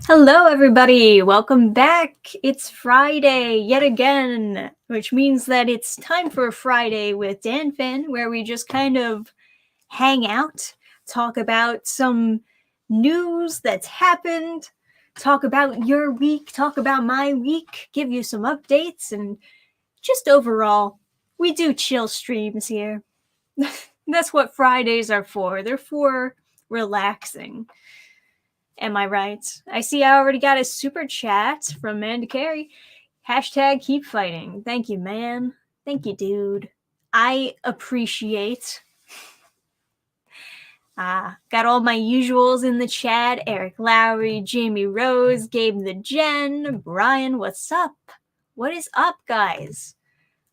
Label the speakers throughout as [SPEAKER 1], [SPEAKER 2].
[SPEAKER 1] Hello, everybody. Welcome back. It's Friday yet again, which means that it's time for a Friday with Dannphan, where we just kind of hang out, talk about some news that's happened, talk about your week, talk about my week, give you some updates, and just overall, we do chill streams here. That's what Fridays are for. They're for relaxing. Am I right? I see I already got a super chat from Amanda Carey. Hashtag keep fighting. Thank you, man. Thank you, dude. I appreciate. Got all my usuals in the chat. Eric Lowry, Jamie Rose, Gabe the Gen, Brian, what's up? What is up, guys?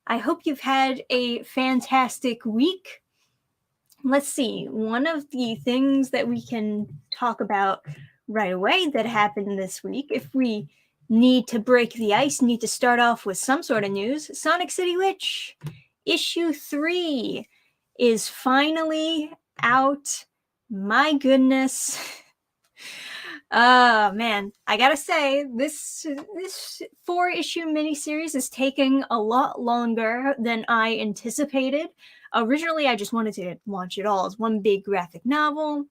[SPEAKER 1] I hope you've had a fantastic week. Let's see. One of the things that we can talk about right away that happened this week, if we need to break the ice, need to start off with some sort of news, Sonic City Witch issue 3 is finally out. My goodness. Man, I gotta say, this 4-issue miniseries is taking a lot longer than I anticipated. Originally, I just wanted to launch it all as one big graphic novel.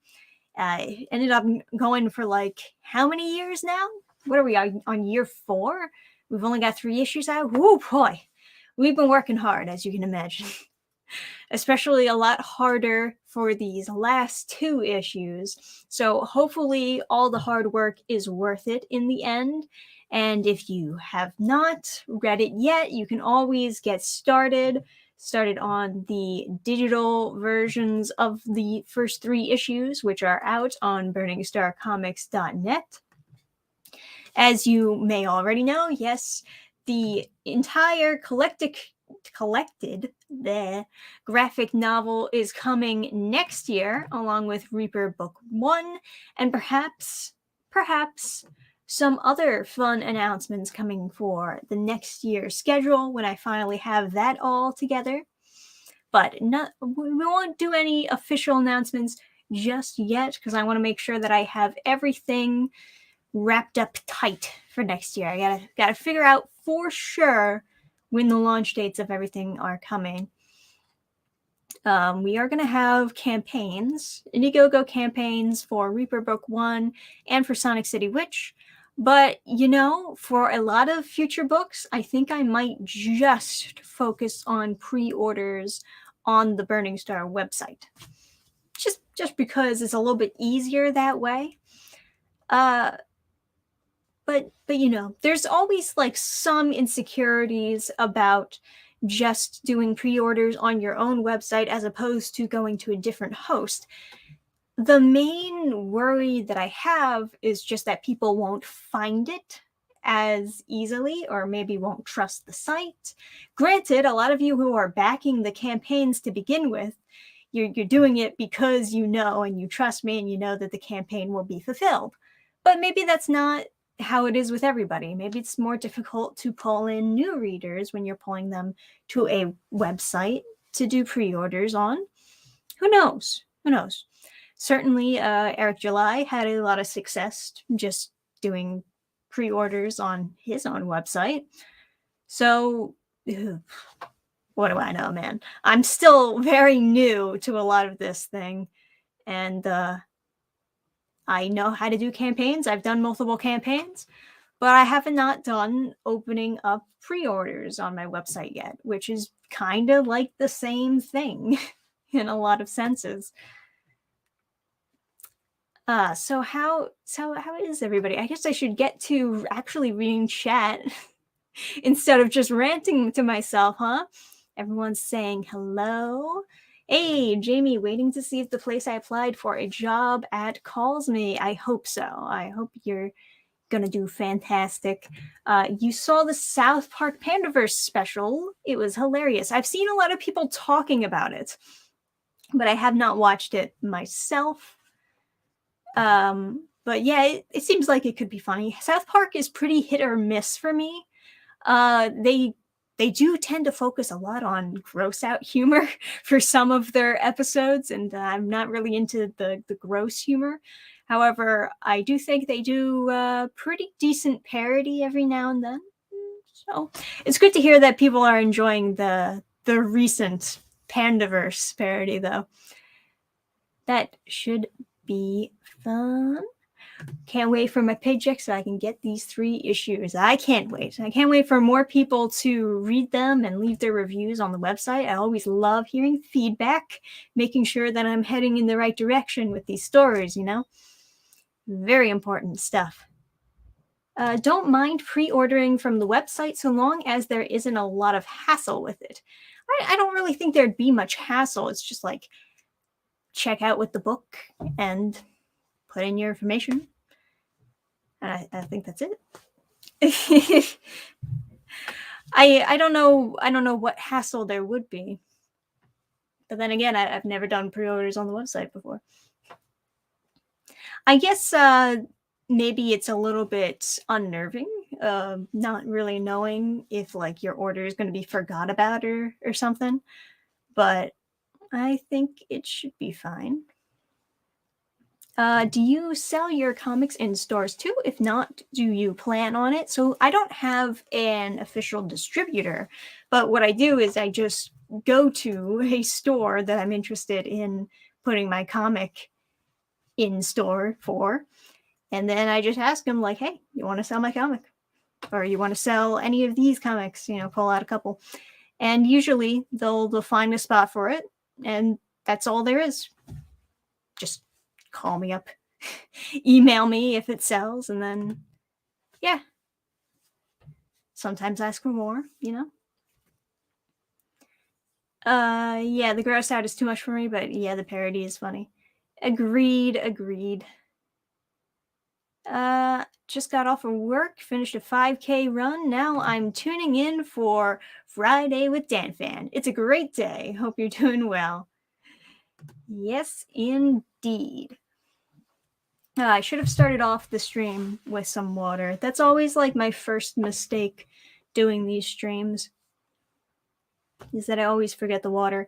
[SPEAKER 1] I ended up going for like how many years now? What are we on year 4? We've only got 3 issues out. Woo boy, we've been working hard, as you can imagine. Especially a lot harder for these last 2 issues. So hopefully all the hard work is worth it in the end. And if you have not read it yet, you can always get started on the digital versions of the first 3 issues, which are out on burningstarcomics.net. As you may already know, yes, the entire collected the graphic novel is coming next year, along with Reaper Book 1, and perhaps some other fun announcements coming for the next year's schedule when I finally have that all together. But we won't do any official announcements just yet, because I want to make sure that I have everything wrapped up tight for next year. I gotta figure out for sure when the launch dates of everything are coming. We are going to have campaigns, Indiegogo campaigns for Reaper Book 1 and for Sonic City Witch. But, for a lot of future books, I think I might just focus on pre-orders on the Burning Star website. Just because it's a little bit easier that way. But there's always like some insecurities about just doing pre-orders on your own website as opposed to going to a different host. The main worry that I have is just that people won't find it as easily, or maybe won't trust the site. Granted, a lot of you who are backing the campaigns to begin with, you're doing it because you know and you trust me and you know that the campaign will be fulfilled. But maybe that's not how it is with everybody. Maybe it's more difficult to pull in new readers when you're pulling them to a website to do pre-orders on. Who knows? Certainly, Eric July had a lot of success just doing pre-orders on his own website. So, what do I know, man? I'm still very new to a lot of this thing. And I know how to do campaigns. I've done multiple campaigns, but I have not done opening up pre-orders on my website yet, which is kind of like the same thing in a lot of senses. So how is everybody? I guess I should get to actually reading chat instead of just ranting to myself, huh? Everyone's saying hello. Hey, Jamie, waiting to see if the place I applied for a job at calls me. I hope so. I hope you're gonna do fantastic. You saw the South Park Pandaverse special. It was hilarious. I've seen a lot of people talking about it, but I have not watched it myself. But yeah, it seems like it could be funny. South Park is pretty hit or miss for me. They do tend to focus a lot on gross out humor for some of their episodes, and I'm not really into the gross humor. However, I do think they do pretty decent parody every now and then. So it's good to hear that people are enjoying the recent Pandaverse parody, though. That should be fun. Can't wait for my paycheck so I can get these 3 issues. I can't wait. I can't wait for more people to read them and leave their reviews on the website. I always love hearing feedback, making sure that I'm heading in the right direction with these stories, you know? Very important stuff. Don't mind pre-ordering from the website so long as there isn't a lot of hassle with it. I don't really think there'd be much hassle. It's just like check out with the book and put in your information. And I think that's it. I don't know what hassle there would be. But then again, I've never done pre-orders on the website before. I guess maybe it's a little bit unnerving, not really knowing if like your order is going to be forgot about or something. But I think it should be fine. Do you sell your comics in stores too? If not, do you plan on it? So I don't have an official distributor, but what I do is I just go to a store that I'm interested in putting my comic in store for, and then I just ask them like, "Hey, you want to sell my comic? Or you want to sell any of these comics? You know, pull out a couple." And usually they'll find a spot for it, and that's all there is. Just call me up, email me if it sells, and then yeah, sometimes ask for more, you know. Yeah, the gross out is too much for me, but yeah, the parody is funny. Agreed. Just got off of work, finished a 5K run. Now I'm tuning in for Friday with Dannphan. It's a great day. Hope you're doing well. Yes, indeed. I should have started off the stream with some water. That's always like my first mistake doing these streams, is that I always forget the water.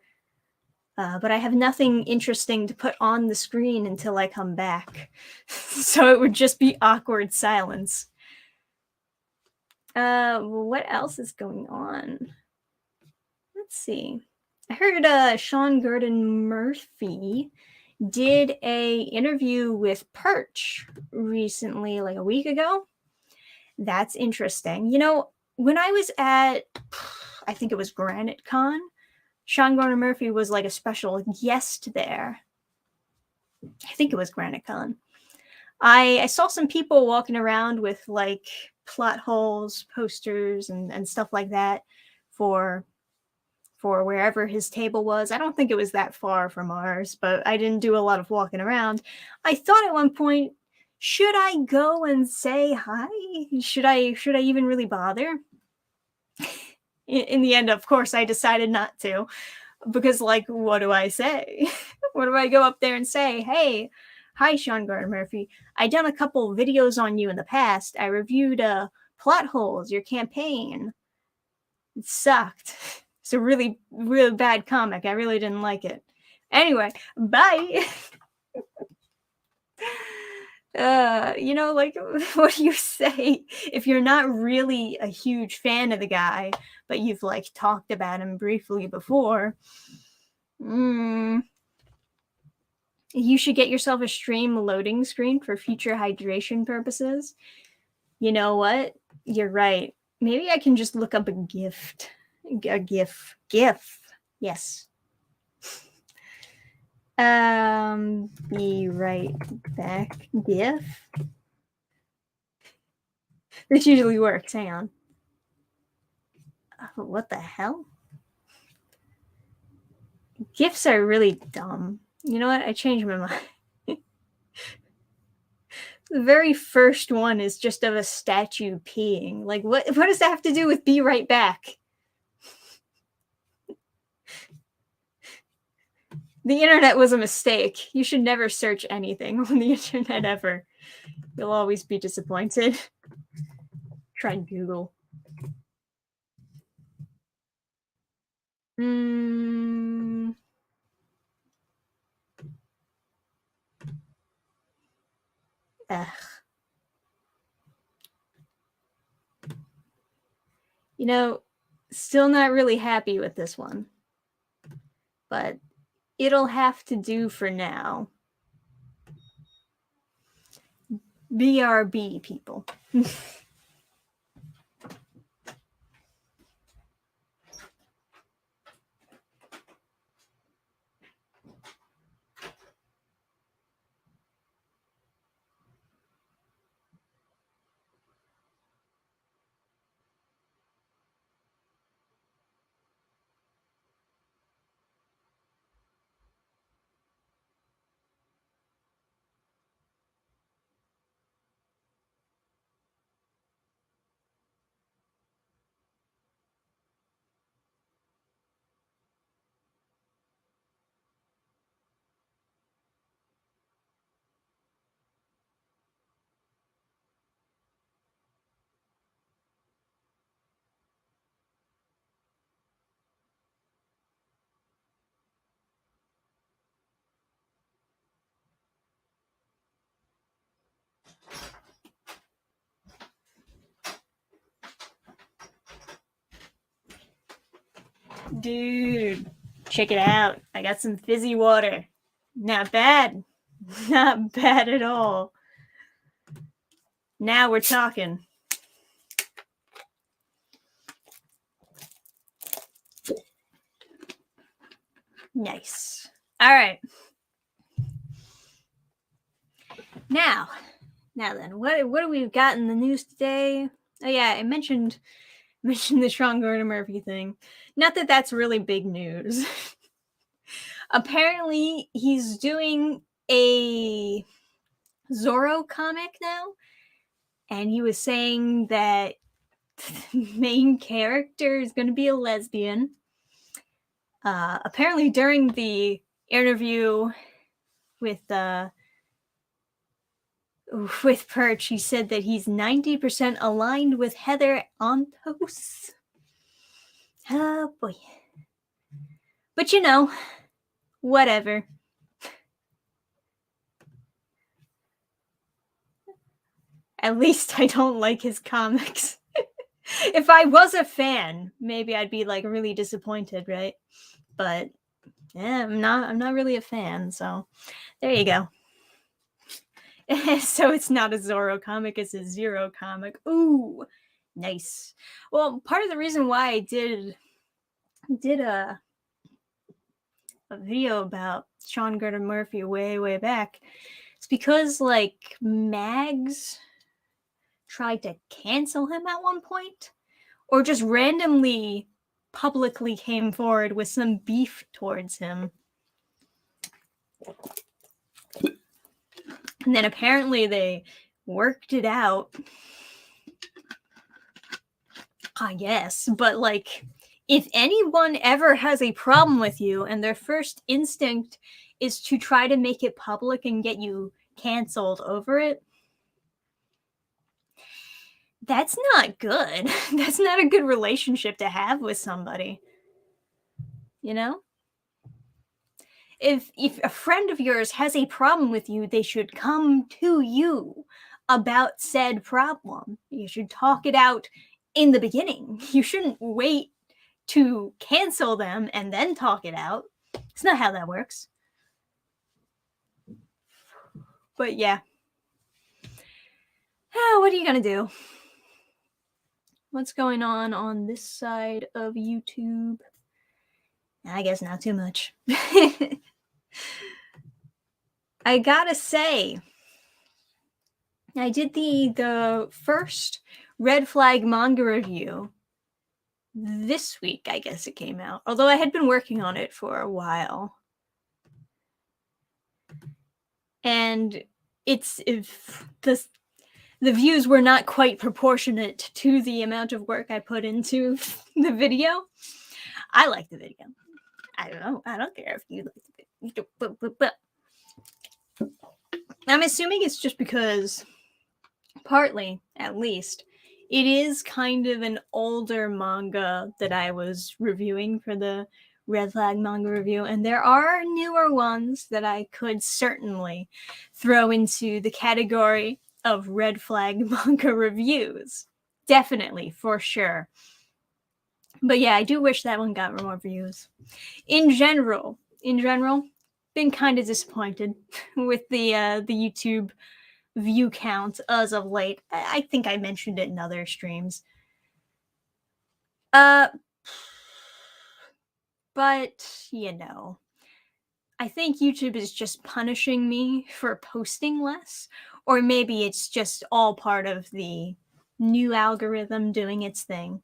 [SPEAKER 1] But I have nothing interesting to put on the screen until I come back. So it would just be awkward silence. What else is going on? Let's see. I heard Sean Gordon Murphy did a interview with Perch recently, like a week ago. That's interesting. You know, when I was at, I think it was Granite Con, Sean Gordon Murphy was like a special guest there. I think it was Granite Con. I saw some people walking around with like plot holes, posters, and stuff like that for wherever his table was. I don't think it was that far from ours, but I didn't do a lot of walking around. I thought at one point, should I go and say hi? Should I even really bother? In the end, of course, I decided not to, because like, what do I say? What do I go up there and say? Hey, hi, Sean Gardner Murphy. I done a couple videos on you in the past. I reviewed Plot Holes, your campaign. It sucked. It's a really, really bad comic. I really didn't like it. Anyway, bye. You know, like, what do you say if you're not really a huge fan of the guy, but you've like talked about him briefly before? You should get yourself a stream loading screen for future hydration purposes. You know what? You're right. Maybe I can just look up a gift. A GIF. GIF. Yes. Be right back. GIF. This usually works. Hang on. Oh, what the hell? GIFs are really dumb. You know what? I changed my mind. The very first one is just of a statue peeing. Like, what does that have to do with be right back? The internet was a mistake. You should never search anything on the internet ever. You'll always be disappointed. Try Google. Ugh. You know, still not really happy with this one. But it'll have to do for now. BRB, people. Dude, check it out. I got some fizzy water. Not bad. Not bad at all. Now we're talking. Nice. All right. Now then, what do we got in the news today? Oh yeah, I mentioned the Sean Gordon Murphy thing. Not that that's really big news. Apparently, he's doing a Zorro comic now, and he was saying that the main character is going to be a lesbian. Apparently, during the interview with Perch, he said that he's 90% aligned with Heather Antos. Oh boy. But you know, whatever. At least I don't like his comics. If I was a fan, maybe I'd be like really disappointed, right? But yeah, I'm not really a fan, so there you go. So it's not a Zorro comic, it's a Zero comic. Ooh, nice. Well, part of the reason why I did a video about Sean Gordon Murphy way back, it's because like Mags tried to cancel him at one point, or just randomly publicly came forward with some beef towards him. And then apparently they worked it out, I guess. But like, if anyone ever has a problem with you and their first instinct is to try to make it public and get you canceled over it, that's not good. That's not a good relationship to have with somebody. You know? If a friend of yours has a problem with you, they should come to you about said problem. You should talk it out in the beginning. You shouldn't wait to cancel them and then talk it out. It's not how that works. But yeah. What are you gonna do? What's going on this side of YouTube? I guess not too much. I gotta say, I did the first Red Flag manga review this week, I guess it came out. Although I had been working on it for a while. And if the views were not quite proportionate to the amount of work I put into the video. I like the video. I don't know. I don't care if you like the video. But I'm assuming it's just because, partly at least, it is kind of an older manga that I was reviewing for the red flag manga review, and there are newer ones that I could certainly throw into the category of red flag manga reviews. Definitely, for sure. But yeah, I do wish that one got more views. In general, been kind of disappointed with the YouTube view count as of late. I think I mentioned it in other streams. But you know, I think YouTube is just punishing me for posting less, or maybe it's just all part of the new algorithm doing its thing.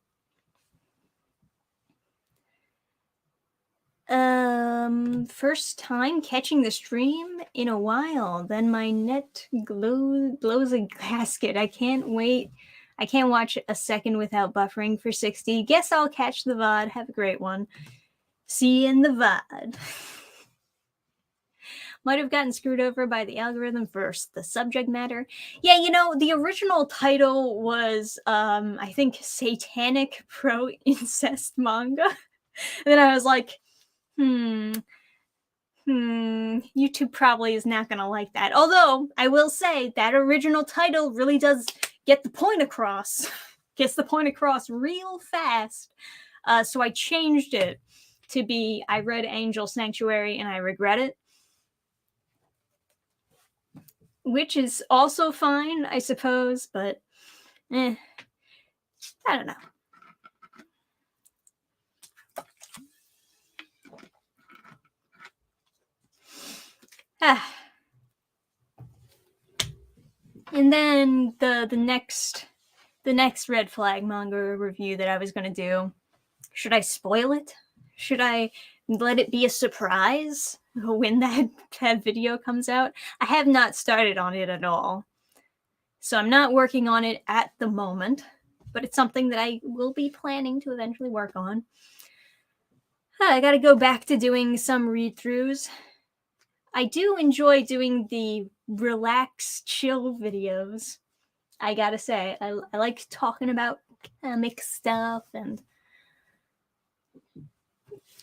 [SPEAKER 1] First time catching the stream in a while. Then my net blows a gasket. I can't wait. I can't watch a second without buffering for 60. Guess I'll catch the VOD. Have a great one. See you in the VOD. Might have gotten screwed over by the algorithm for the subject matter. Yeah, you know, the original title was, I think, Satanic Pro Incest Manga. And then I was like, YouTube probably is not going to like that. Although, I will say, that original title really does get the point across. Gets the point across real fast. So I changed it to be, I read Angel Sanctuary and I regret it. Which is also fine, I suppose, but I don't know. And then the next red flag manga review that I was going to do, should I spoil it? Should I let it be a surprise when that video comes out? I have not started on it at all. So I'm not working on it at the moment, but it's something that I will be planning to eventually work on. I gotta go back to doing some read-throughs. I do enjoy doing the relax, chill videos. I gotta say, I like talking about comic stuff, and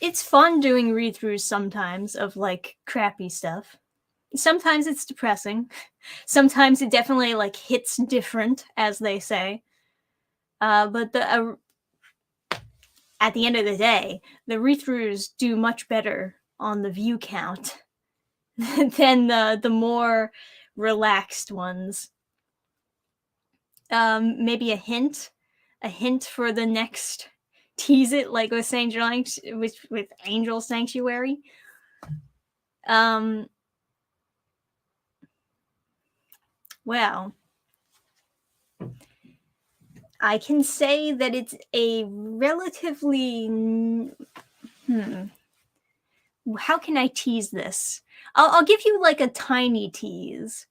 [SPEAKER 1] it's fun doing read-throughs sometimes of like crappy stuff. Sometimes it's depressing. Sometimes it definitely like hits different, as they say. But at the end of the day, the read-throughs do much better on the view count than the more relaxed ones. Maybe a hint for the next tease it, like with with Angel Sanctuary. Well, I can say that it's a relatively how can I tease this? I'll give you like a tiny tease.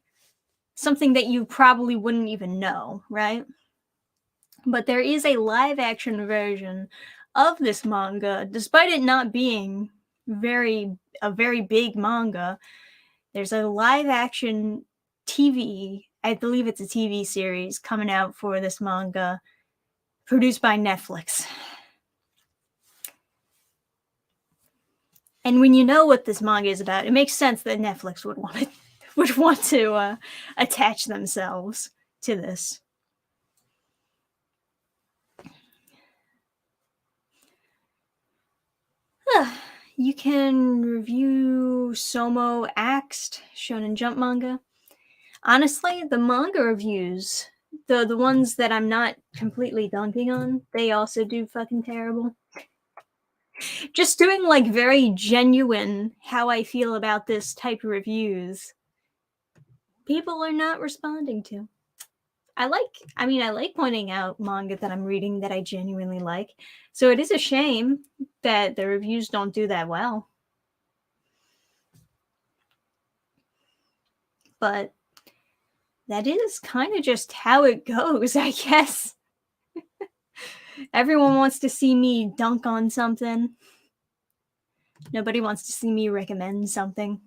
[SPEAKER 1] Something that you probably wouldn't even know, right? But there is a live action version of this manga, despite it not being a very big manga. There's a live action TV, I believe it's a TV series coming out for this manga, produced by Netflix. And when you know what this manga is about, it makes sense that Netflix would want to attach themselves to this. You can review Somo Axed, Shonen Jump manga. Honestly, the manga reviews, the ones that I'm not completely dunking on, they also do fucking terrible. Just doing like very genuine how I feel about this type of reviews, people are not responding to. I like pointing out manga that I'm reading that I genuinely like. So it is a shame that the reviews don't do that well. But that is kind of just how it goes, I guess. Everyone wants to see me dunk on something. Nobody wants to see me recommend something.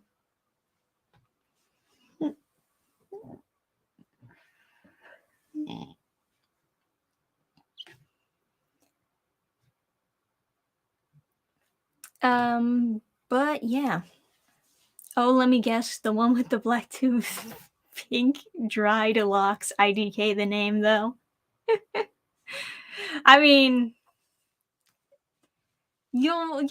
[SPEAKER 1] But yeah. Oh, let me guess, the one with the black tooth. Pink dried locks. IDK the name though. I mean, you'll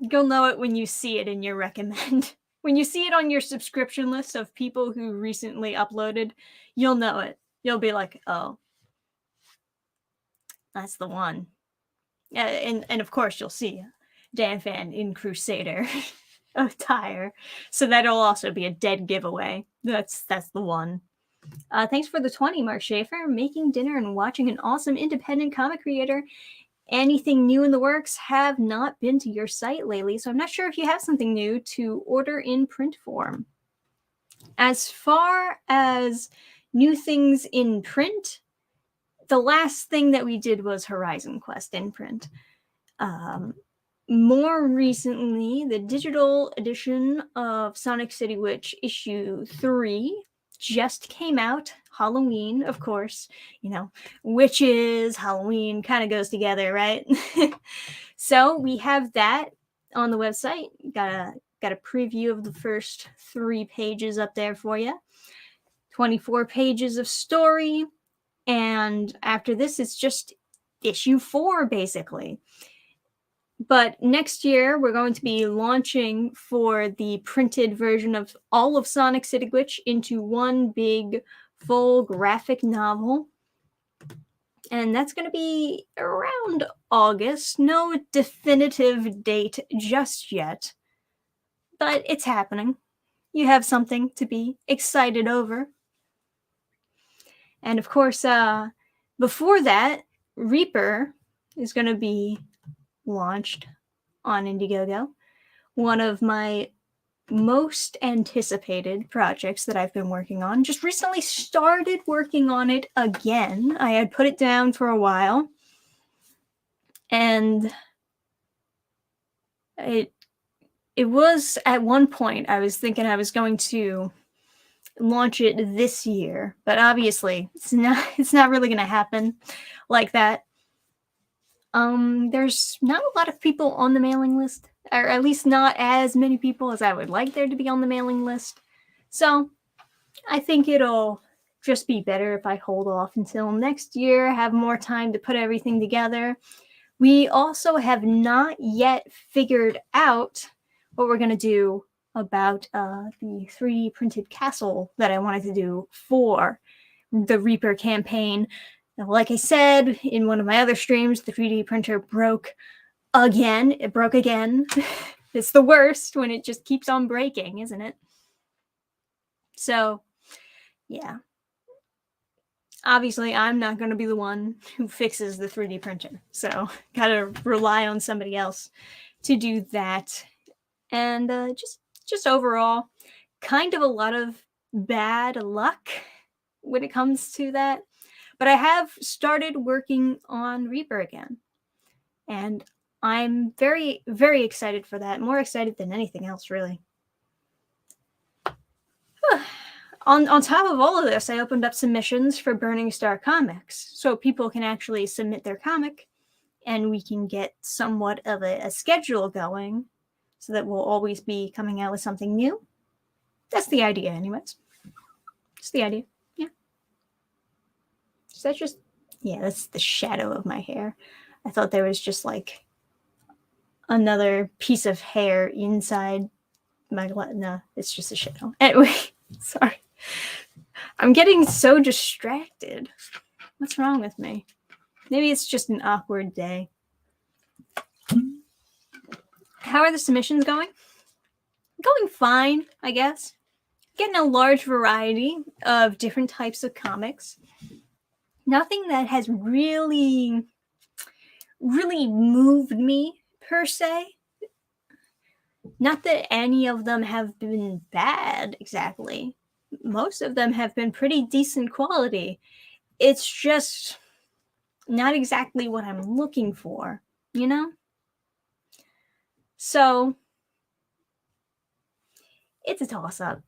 [SPEAKER 1] know it when you see it in your recommend. When you see it on your subscription list of people who recently uploaded, you'll know it. You'll be like, oh, that's the one. And of course you'll see Dannphan in Crusader attire. So that'll also be a dead giveaway. That's the one. Thanks for the 20, Mark Schaefer. Making dinner and watching an awesome independent comic creator. Anything new in the works? Have not been to your site lately, so I'm not sure if you have something new to order in print form. As far as new things in print, the last thing that we did was Horizon Quest in print. More recently, the digital edition of Sonic City Witch issue 3 just came out. Halloween, of course. You know, witches, Halloween kind of goes together, right? So we have that on the website. Got a preview of the first 3 pages up there for you. 24 pages of story. And after this, it's just issue 4, basically. But next year, we're going to be launching for the printed version of all of Sonic City Glitch into one big full graphic novel. And that's going to be around August. No definitive date just yet. But it's happening. You have something to be excited over. And of course, before that, Reaper is going to be launched on Indiegogo. One of my most anticipated projects that I've been working on. Just recently started working on it again. I had put it down for a while. And it was at one point I was thinking I was going to launch it this year, but obviously it's not really going to happen like that. There's not a lot of people on the mailing list, or at least not as many people as I would like there to be on the mailing list. So I think it'll just be better if I hold off until next year, have more time to put everything together. We also have not yet figured out what we're going to do about the 3D printed castle that I wanted to do for the Reaper campaign. Like I said in one of my other streams, the 3D printer broke again. It broke again. It's the worst when it just keeps on breaking, isn't it? So, yeah. Obviously, I'm not going to be the one who fixes the 3D printer. So, gotta rely on somebody else to do that. And just overall, kind of a lot of bad luck when it comes to that. But I have started working on Reaper again. And I'm very, very excited for that. More excited than anything else, really. On top of all of this, I opened up submissions for Burning Star Comics. So people can actually submit their comic and we can get somewhat of a schedule going so that we'll always be coming out with something new. That's the idea, anyways. It's the idea. Yeah. Is that just... Yeah, that's the shadow of my hair. I thought there was just like another piece of hair inside my... No, it's just a shadow. Anyway, sorry. I'm getting so distracted. What's wrong with me? Maybe it's just an awkward day. How are the submissions going? Going fine, I guess. Getting a large variety of different types of comics. Nothing that has really moved me, per se. Not that any of them have been bad, exactly. Most of them have been pretty decent quality. It's just not exactly what I'm looking for, you know? So, it's a toss-up.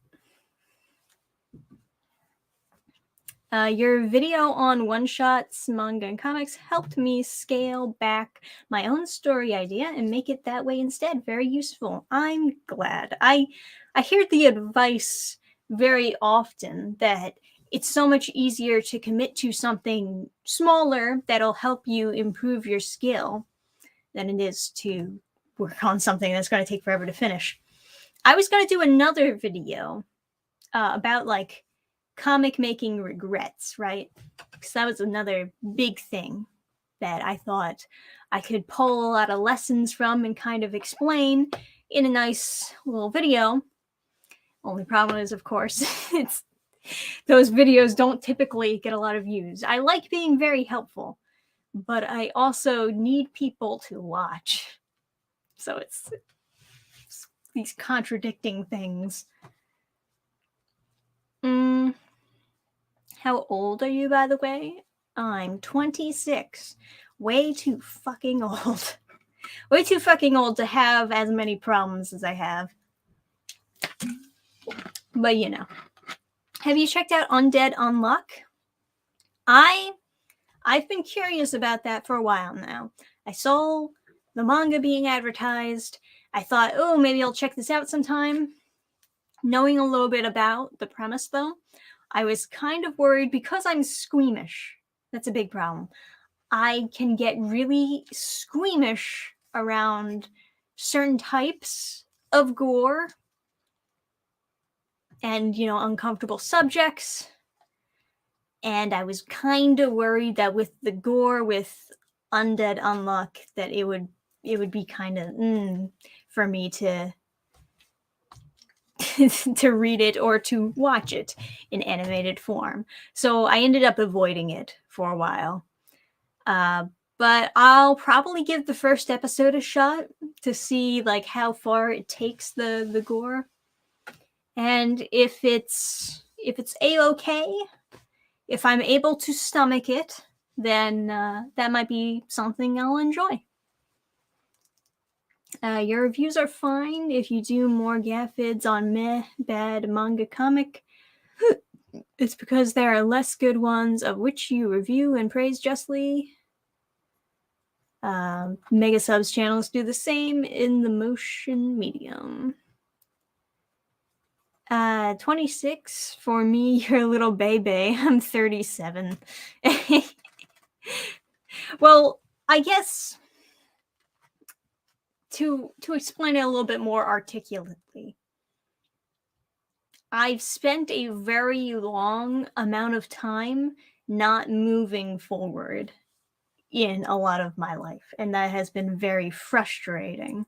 [SPEAKER 1] Your video on one-shots, manga, and comics helped me scale back my own story idea and make it that way instead. Very useful. I'm glad. I hear the advice very often that it's so much easier to commit to something smaller that'll help you improve your skill than it is to work on something that's going to take forever to finish. I was going to do another video about like comic making regrets, right? Because that was another big thing that I thought I could pull a lot of lessons from and kind of explain in a nice little video. Only problem is, of course, it's those videos don't typically get a lot of views. I like being very helpful, but I also need people to watch. So it's these contradicting things. How old are you, by the way? I'm 26. Way too fucking old. Way too fucking old to have as many problems as I have. But you know. Have you checked out Undead Unluck? I've been curious about that for a while now. I saw the manga being advertised. I thought, oh, maybe I'll check this out sometime. Knowing a little bit about the premise, though, I was kind of worried because I'm squeamish. That's a big problem. I can get really squeamish around certain types of gore and, you know, uncomfortable subjects. And I was kind of worried that with the gore with Undead Unluck, that it would be kind of for me to to read it or to watch it in animated form. So I ended up avoiding it for a while. But I'll probably give the first episode a shot to see like how far it takes the gore. And if it's a-okay, if I'm able to stomach it, then that might be something I'll enjoy. Your reviews are fine if you do more gaff-vids on meh, bad manga comic. It's because there are less good ones of which you review and praise justly. Mega Subs channels do the same in the motion medium. 26 for me, you're a little baby. I'm 37. Well, I guess to explain it a little bit more articulately, I've spent a very long amount of time not moving forward in a lot of my life, and that has been very frustrating.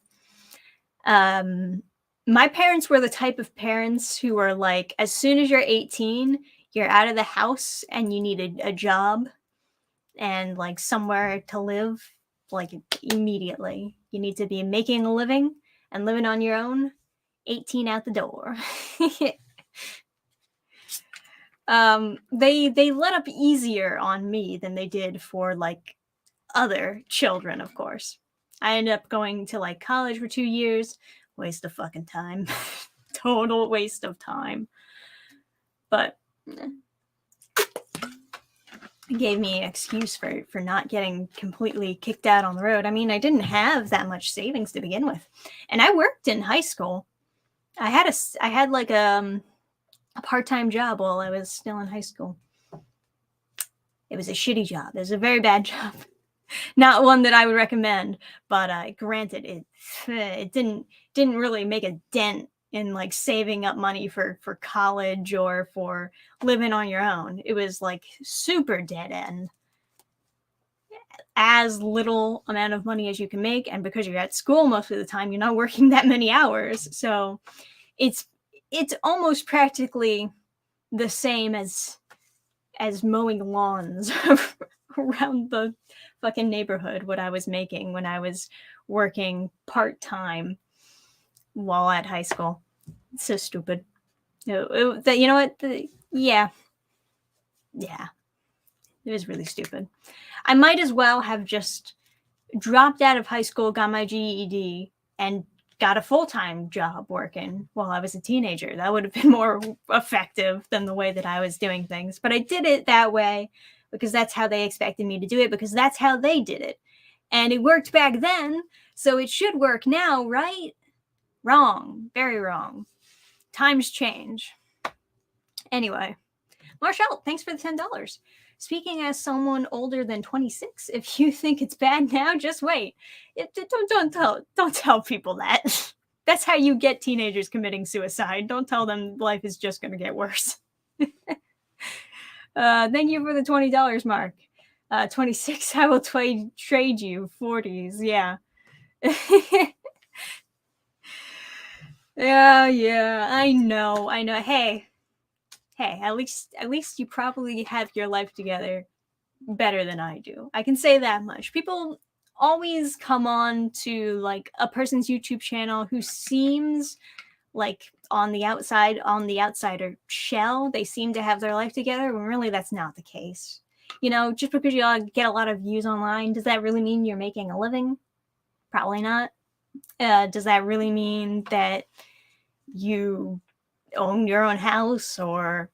[SPEAKER 1] My parents were the type of parents who are like, as soon as you're 18, you're out of the house and you need a job and like somewhere to live, like immediately. You need to be making a living and living on your own. 18 out the door. They let up easier on me than they did for like other children, of course. I ended up going to like college for 2 years. Waste of fucking time. Total waste of time. But it gave me an excuse for not getting completely kicked out on the road. I mean, I didn't have that much savings to begin with. And I worked in high school. I had like a part-time job while I was still in high school. It was a shitty job. It was a very bad job. Not one that I would recommend, but granted, it didn't really make a dent in like saving up money for college or for living on your own. It was like super dead end. As little amount of money as you can make, and because you're at school most of the time, you're not working that many hours. So it's almost practically the same as mowing lawns around the fucking neighborhood, what I was making when I was working part-time while at high school. It's so stupid. You know what? Yeah. It was really stupid. I might as well have just dropped out of high school, got my GED, and got a full-time job working while I was a teenager. That would have been more effective than the way that I was doing things. But I did it that way because that's how they expected me to do it, because that's how they did it. And it worked back then, so it should work now, right? Wrong. Very wrong. Times change. Anyway, Marshall, thanks for the $10. Speaking as someone older than 26, if you think it's bad now, just wait. Don't tell people that. That's how you get teenagers committing suicide. Don't tell them life is just going to get worse. Thank you for the $20, Mark. 26, I will trade you. 40s, yeah. Yeah, I know. Hey, at least you probably have your life together better than I do. I can say that much. People always come on to like a person's YouTube channel who seems like on the outsider shell, they seem to have their life together, when really that's not the case. You know, just because you get a lot of views online, does that really mean you're making a living? Probably not. Does that really mean that you own your own house? Or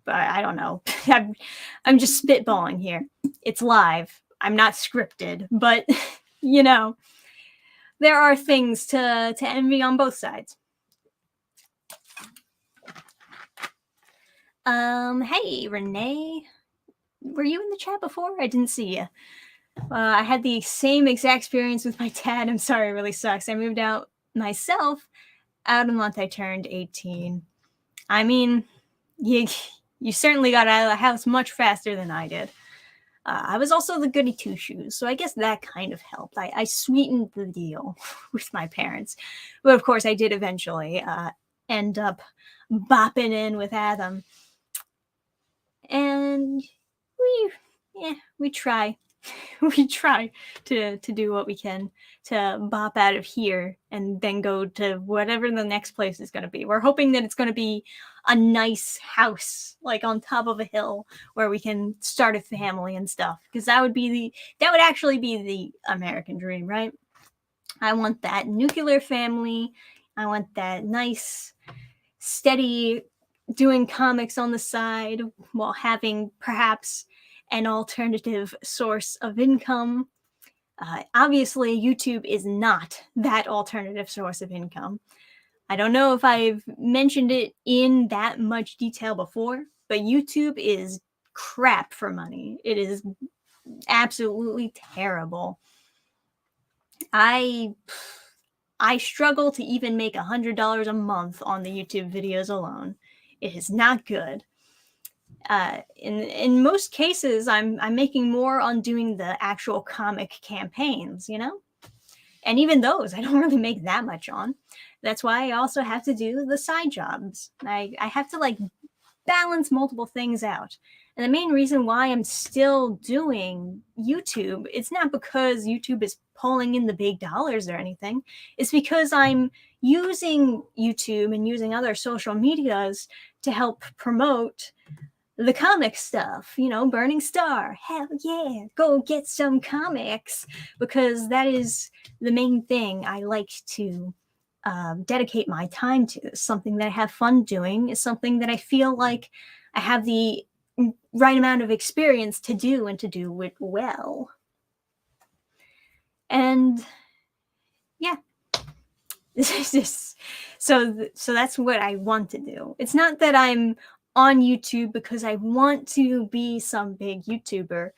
[SPEAKER 1] I don't know. I'm just spitballing here. It's live. I'm not scripted, but you know, there are things to envy on both sides. Hey, Renee. Were you in the chat before? I didn't see you. I had the same exact experience with my dad. I'm sorry, it really sucks. I moved out myself out the month I turned 18. I mean, you certainly got out of the house much faster than I did. I was also the goody two-shoes, so I guess that kind of helped. I sweetened the deal with my parents. But of course, I did eventually end up bopping in with Adam. And we try. We try to do what we can to bop out of here and then go to whatever the next place is going to be. We're hoping that it's going to be a nice house, like on top of a hill, where we can start a family and stuff. Because that would actually be the American dream, right? I want that nuclear family. I want that nice, steady doing comics on the side while having perhaps an alternative source of income. Obviously, YouTube is not that alternative source of income. I don't know if I've mentioned it in that much detail before, but YouTube is crap for money. It is absolutely terrible. I struggle to even make $100 a month on the YouTube videos alone. It is not good. In most cases, I'm making more on doing the actual comic campaigns, you know? And even those, I don't really make that much on. That's why I also have to do the side jobs. I have to like balance multiple things out. And the main reason why I'm still doing YouTube, it's not because YouTube is pulling in the big dollars or anything. It's because I'm using YouTube and using other social medias to help promote the comic stuff, you know, Burning Star. Hell yeah, go get some comics, because that is the main thing I like to dedicate my time to. It's something that I have fun doing. It's something that I feel like I have the right amount of experience to do, and to do it well. And yeah, so that's what I want to do. It's not that I'm on YouTube because I want to be some big YouTuber.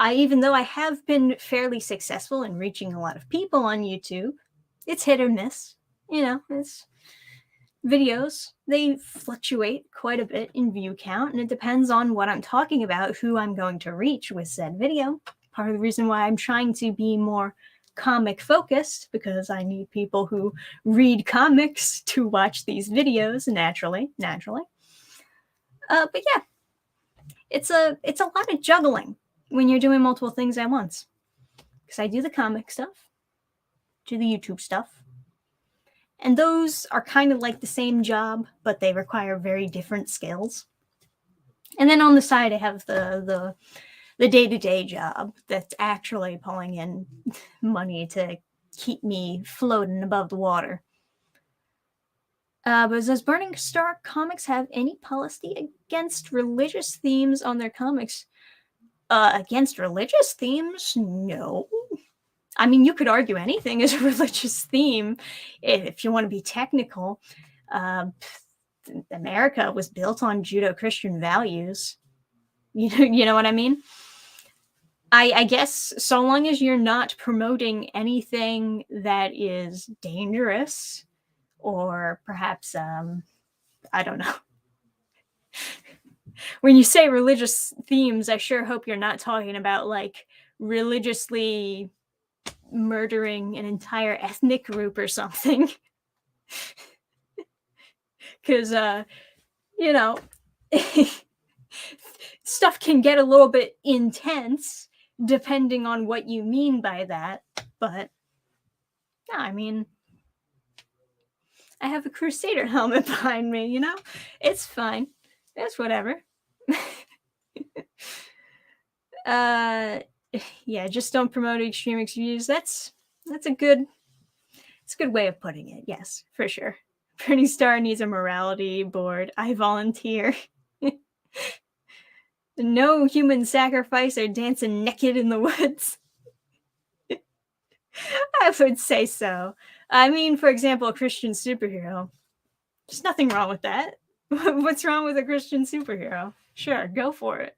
[SPEAKER 1] Even though I have been fairly successful in reaching a lot of people on YouTube, it's hit or miss. You know, it's videos, they fluctuate quite a bit in view count, and it depends on what I'm talking about, who I'm going to reach with said video. Part of the reason why I'm trying to be more comic focused, because I need people who read comics to watch these videos naturally. But yeah, it's a lot of juggling when you're doing multiple things at once. Because I do the comic stuff, do the YouTube stuff, and those are kind of like the same job, but they require very different skills. And then on the side, I have the day-to-day job that's actually pulling in money to keep me floating above the water. But does Burning Star Comics have any policy against religious themes on their comics? Against religious themes? No. I mean, you could argue anything is a religious theme if you want to be technical. America was built on Judeo-Christian values. You know what I mean? I guess so long as you're not promoting anything that is dangerous or perhaps, I don't know. When you say religious themes, I sure hope you're not talking about like religiously murdering an entire ethnic group or something. Because, you know, stuff can get a little bit intense depending on what you mean by that. But, yeah, I mean, I have a Crusader helmet behind me, you know? It's fine. It's whatever. Yeah, just don't promote extreme views. That's a good way of putting it. Yes, for sure. Burning Star needs a morality board. I volunteer. No human sacrifice or dancing naked in the woods. I would say so. I mean, for example, a Christian superhero. There's nothing wrong with that. What's wrong with a Christian superhero? Sure, go for it.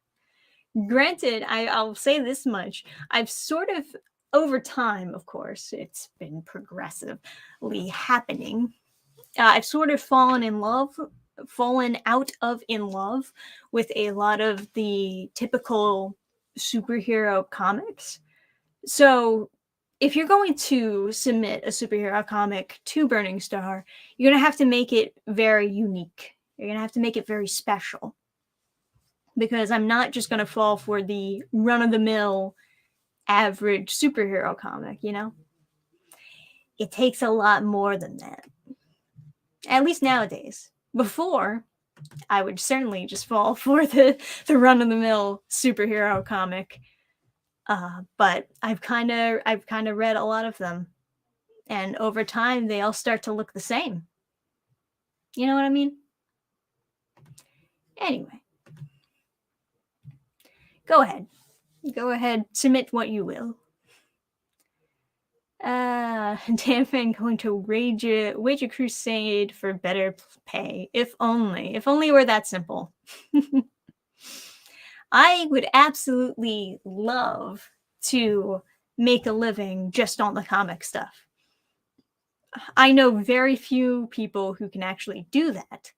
[SPEAKER 1] Granted, I'll say this much. I've sort of, over time, of course, it's been progressively happening. I've sort of fallen out of in love with a lot of the typical superhero comics. So if you're going to submit a superhero comic to Burning Star, you're going to have to make it very unique. You're going to have to make it very special. Because I'm not just going to fall for the run-of-the-mill average superhero comic, you know? It takes a lot more than that. At least nowadays. Before, I would certainly just fall for the run-of-the-mill superhero comic. But I've kind of read a lot of them. And over time, they all start to look the same. You know what I mean? Anyway. Go ahead, submit what you will. Dannphan going to wage a crusade for better pay. If only it were that simple. I would absolutely love to make a living just on the comic stuff. I know very few people who can actually do that.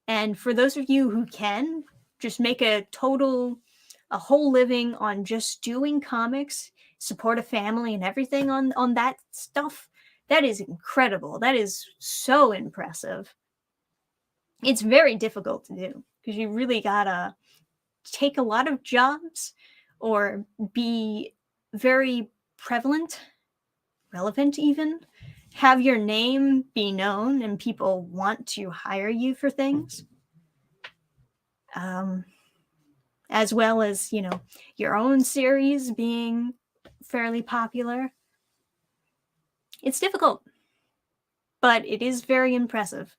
[SPEAKER 1] And for those of you who can, just make a whole living on just doing comics, support a family and everything on that stuff. That is incredible. That is so impressive. It's very difficult to do because you really gotta take a lot of jobs or be very relevant even, have your name be known and people want to hire you for things. As well as, you know, your own series being fairly popular. It's difficult, but it is very impressive.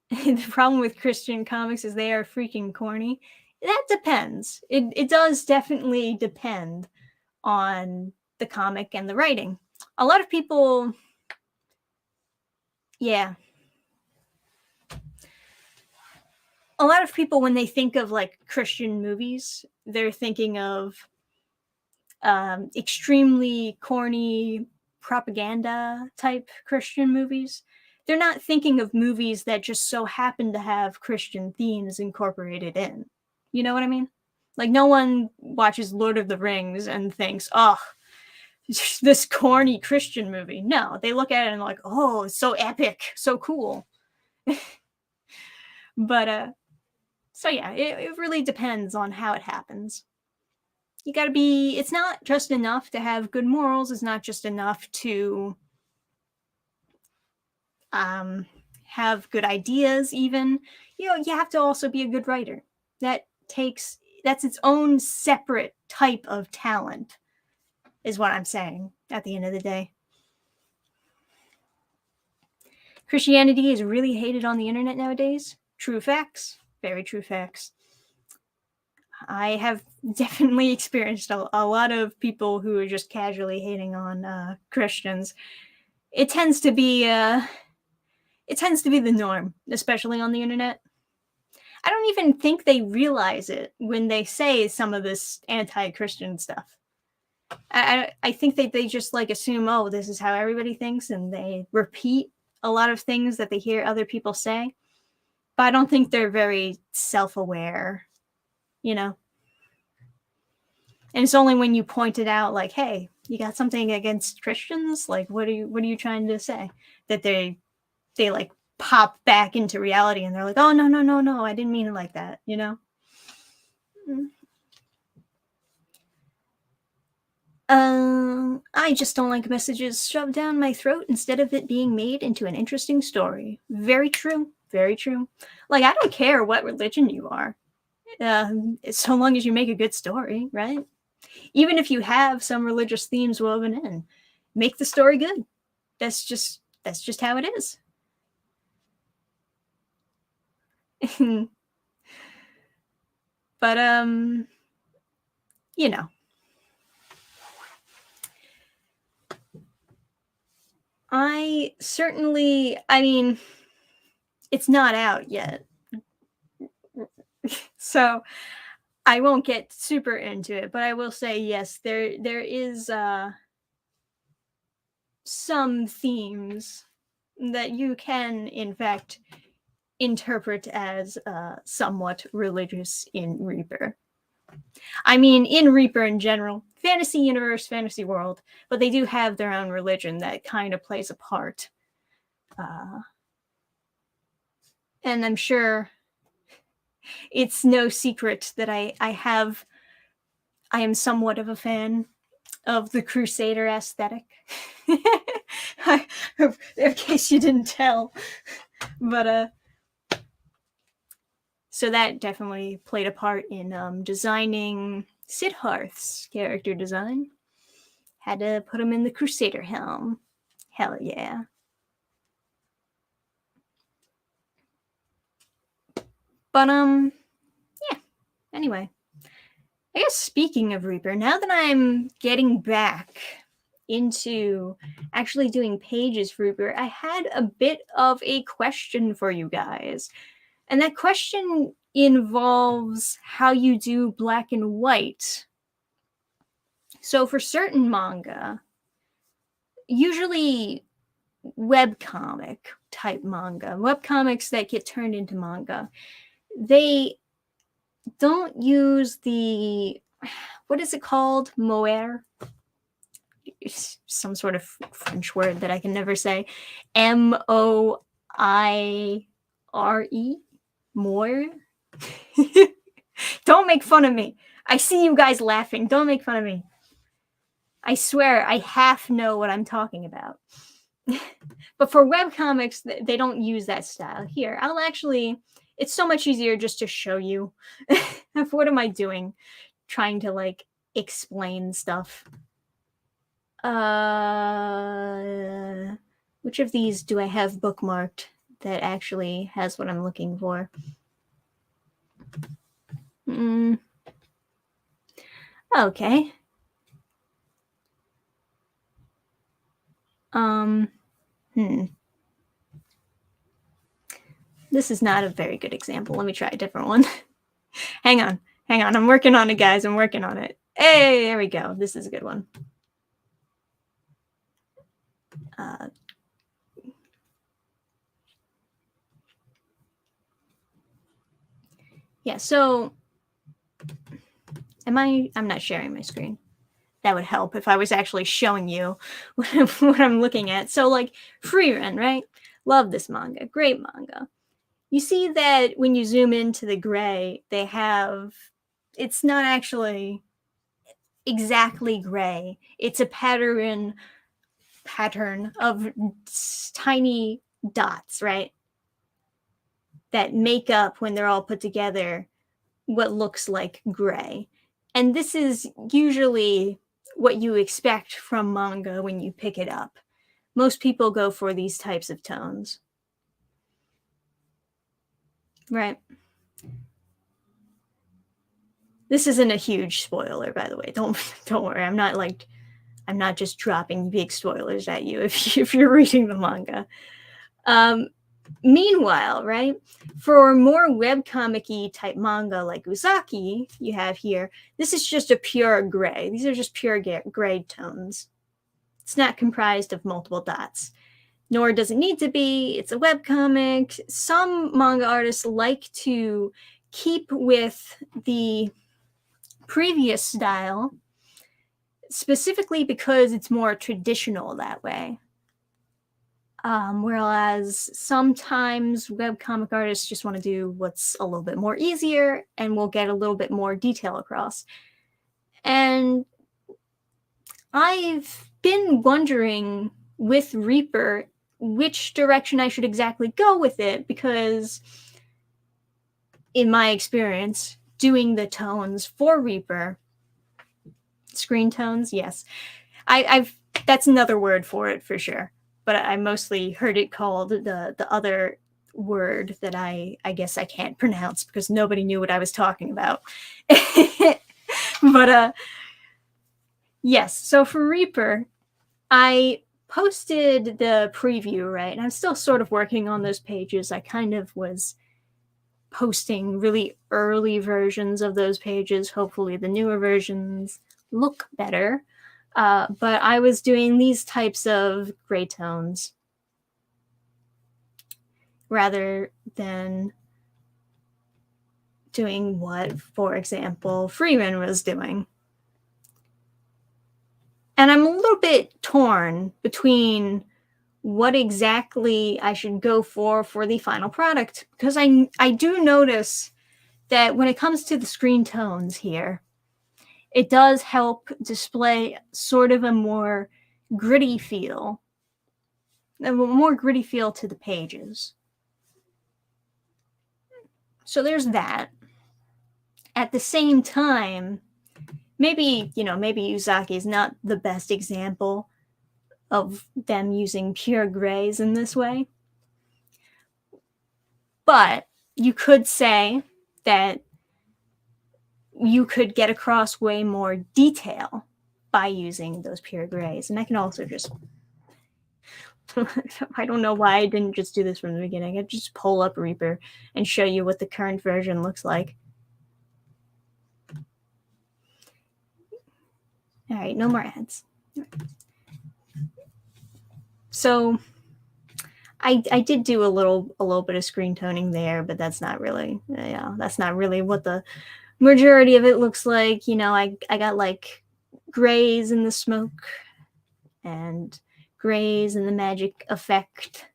[SPEAKER 1] The problem with Christian comics is they are freaking corny. That depends. It does definitely depend on the comic and the writing. A lot of people, yeah. A lot of people, when they think of like Christian movies, they're thinking of extremely corny propaganda type Christian movies. They're not thinking of movies that just so happen to have Christian themes incorporated in. You know what I mean? Like, no one watches Lord of the Rings and thinks, oh, this corny Christian movie. No, they look at it and like, oh, it's so epic, so cool. But, so yeah, it really depends on how it happens. You gotta be, it's not just enough to have good morals. It's not just enough to have good ideas even. You know, you have to also be a good writer. That's its own separate type of talent. is what I'm saying at the end of the day. Christianity is really hated on the internet nowadays. True facts. Very true facts. I have definitely experienced a lot of people who are just casually hating on Christians. It tends to be the norm, especially on the internet. I don't even think they realize it when they say some of this anti-Christian stuff. I think they just like assume, oh, this is how everybody thinks, and they repeat a lot of things that they hear other people say. But I don't think they're very self-aware, you know? And it's only when you point it out, like, hey, you got something against Christians? Like, what are you trying to say? That they like pop back into reality and they're like, oh, no, I didn't mean it like that, you know? I just don't like messages shoved down my throat instead of it being made into an interesting story. Very true. Very true. Like, I don't care what religion you are. So long as you make a good story, right? Even if you have some religious themes woven in, make the story good. That's just how it is. But you know, I mean, it's not out yet. So I won't get super into it, but I will say yes, there is some themes that you can in fact interpret as somewhat religious in Reaper. I mean, in Reaper in general, fantasy universe, fantasy world, but they do have their own religion that kind of plays a part. And I'm sure it's no secret that I am somewhat of a fan of the Crusader aesthetic. In case you didn't tell. But so that definitely played a part in designing Siddharth's character design. Had to put him in the Crusader helm. Hell yeah. But yeah. Anyway, I guess speaking of Reaper, now that I'm getting back into actually doing pages for Reaper, I had a bit of a question for you guys. And that question involves how you do black and white. So for certain manga, usually webcomic type manga, webcomics that get turned into manga, they don't use the, what is it called? Moire? Some sort of French word that I can never say. Moire? More? Don't make fun of me. I see you guys laughing. Don't make fun of me. I swear, I half know what I'm talking about. But for webcomics, they don't use that style. Here, I'll actually, it's so much easier just to show you. What am I doing? Trying to, like, explain stuff. Which of these do I have bookmarked that actually has what I'm looking for? Okay. This is not a very good example. Let me try a different one. Hang on. I'm working on it, guys. I'm working on it. Hey, there we go. This is a good one. Yeah, so I'm not sharing my screen. That would help if I was actually showing you what I'm looking at. So, like, Freerun, right? Love this manga. Great manga. You see that when you zoom into the gray, they have, it's not actually exactly gray. It's a pattern of tiny dots, right? That make up, when they're all put together, what looks like gray. And this is usually what you expect from manga when you pick it up. Most people go for these types of tones. Right. This isn't a huge spoiler, by the way. Don't worry. I'm not just dropping big spoilers at you if you're reading the manga. Meanwhile, right, for more webcomic-y type manga like Uzaki, you have here, this is just a pure gray. These are just pure gray tones. It's not comprised of multiple dots, nor does it need to be. It's a webcomic. Some manga artists like to keep with the previous style, specifically because it's more traditional that way. Whereas sometimes webcomic artists just want to do what's a little bit more easier and will get a little bit more detail across. And I've been wondering with Reaper which direction I should exactly go with it, because in my experience doing the tones for Reaper, Screentones, yes, I've that's another word for it for sure. But I mostly heard it called the other word that I guess I can't pronounce because nobody knew what I was talking about. But yes, so for Reaper, I posted the preview, right? And I'm still sort of working on those pages. I kind of was posting really early versions of those pages. Hopefully the newer versions look better. But I was doing these types of gray tones rather than doing what, for example, Freeman was doing. And I'm a little bit torn between what exactly I should go for the final product, because I do notice that when it comes to the Screentones here, it does help display sort of a more gritty feel to the pages. So there's that. At the same time, maybe Uzaki is not the best example of them using pure grays in this way. But you could say that you could get across way more detail by using those pure grays. And I can also just I don't know why I didn't just do this from the beginning. I just pull up Reaper and show you what the current version looks like. All right, no more ads. So I did do a little bit of screen toning there, but that's not really what the majority of it looks like. I got like grays in the smoke and grays in the magic effect,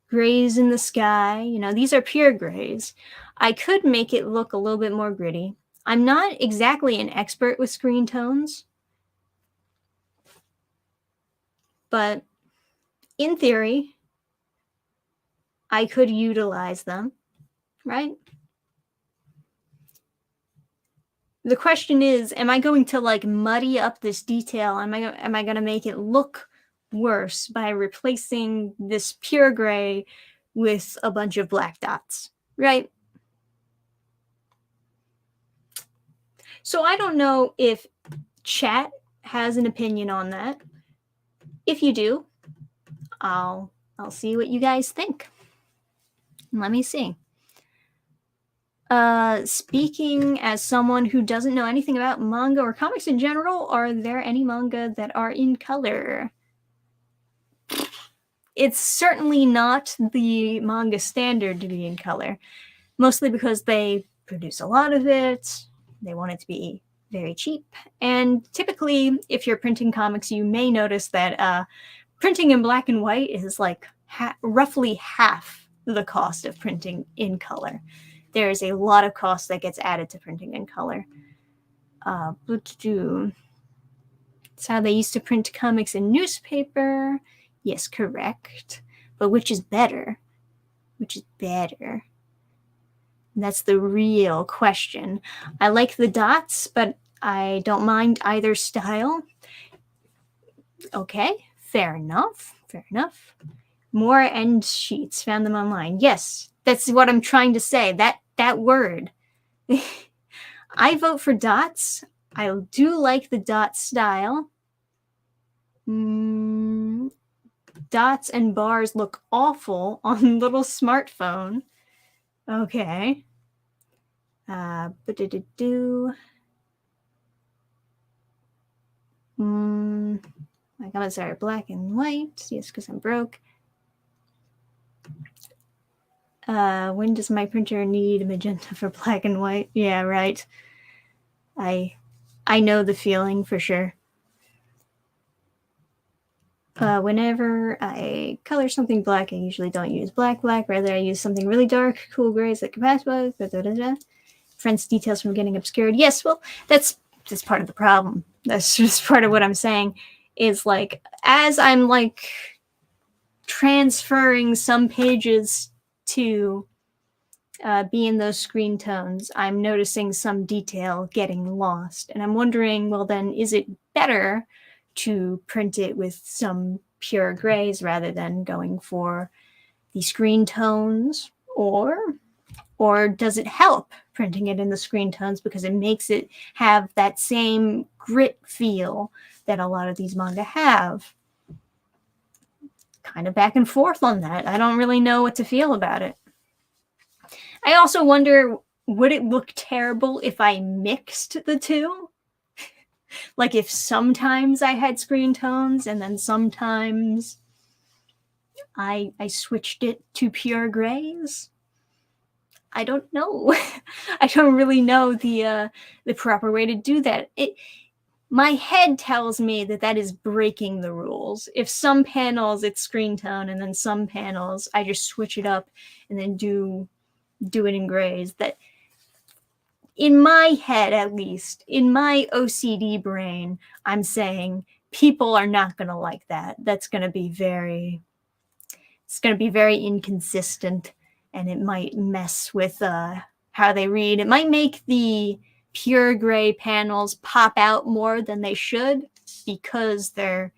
[SPEAKER 1] grays in the sky. These are pure grays. I could make it look a little bit more gritty. I'm not exactly an expert with screen tones, but in theory, I could utilize them, right? The question is, am I going to like muddy up this detail? Am I going to make it look worse by replacing this pure gray with a bunch of black dots, right? So I don't know if chat has an opinion on that. If you do, I'll see what you guys think. Let me see. Speaking as someone who doesn't know anything about manga or comics in general, are there any manga that are in color? It's certainly not the manga standard to be in color, mostly because they produce a lot of it. They want it to be very cheap. And typically, if you're printing comics, you may notice that printing in black and white is like roughly half the cost of printing in color. There's a lot of cost that gets added to printing in color. That's how they used to print comics in newspaper. Yes, correct. But which is better? Which is better? That's the real question. I like the dots, but I don't mind either style. Okay, fair enough. Fair enough. More end sheets. Found them online. Yes, that's what I'm trying to say. That word. I vote for dots. I do like the dot style. Dots and bars look awful on little smartphone. Okay. My comments are black and white. Yes, because I'm broke. When does my printer need magenta for black and white? Yeah, right. I know the feeling for sure. Whenever I color something black, I usually don't use black. Rather, I use something really dark, cool grays like compatible. Prevents details from getting obscured. Yes, well, that's part of the problem. That's just part of what I'm saying. Is like as I'm like transferring some pages to be in those screen tones, I'm noticing some detail getting lost, and I'm wondering, well, then is it better to print it with some pure grays rather than going for the screen tones, or does it help printing it in the screen tones because it makes it have that same grit feel that a lot of these manga have? Kind of back and forth on that. I don't really know what to feel about it. I also wonder, would it look terrible if I mixed the two? Like if sometimes I had screen tones and then sometimes I switched it to pure grays? I don't know. I don't really know the proper way to do that. My head tells me that is breaking the rules. If some panels it's screen tone and then some panels I just switch it up and then do it in grays, that in my head, at least, in my OCD brain, I'm saying people are not going to like that. That's going to be very inconsistent, and it might mess with how they read. It might make the pure gray panels pop out more than they should because they're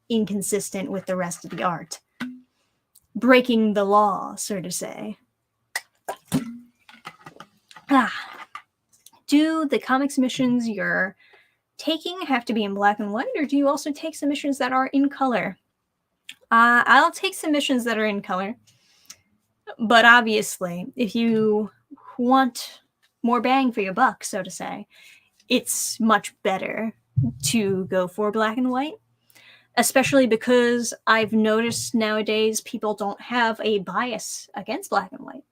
[SPEAKER 1] inconsistent with the rest of the art. Breaking the law, so to say. Do the comic submissions you're taking have to be in black and white, or do you also take submissions that are in color? I'll take submissions that are in color, but obviously, if you want more bang for your buck, so to say, it's much better to go for black and white, especially because I've noticed nowadays people don't have a bias against black and white.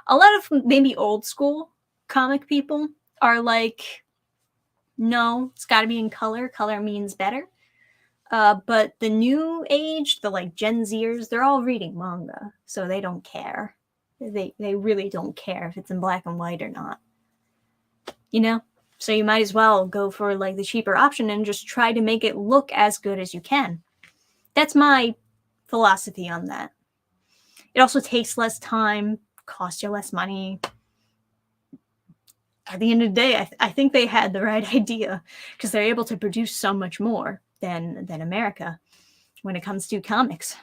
[SPEAKER 1] A lot of maybe old school comic people are like, no, it's got to be in color. Color means better. But the new age, the like Gen Zers, they're all reading manga, so they don't care. They really don't care if it's in black and white or not. You know? So you might as well go for like the cheaper option and just try to make it look as good as you can. That's my philosophy on that. It also takes less time, costs you less money. At the end of the day, I think they had the right idea because they're able to produce so much more than America when it comes to comics.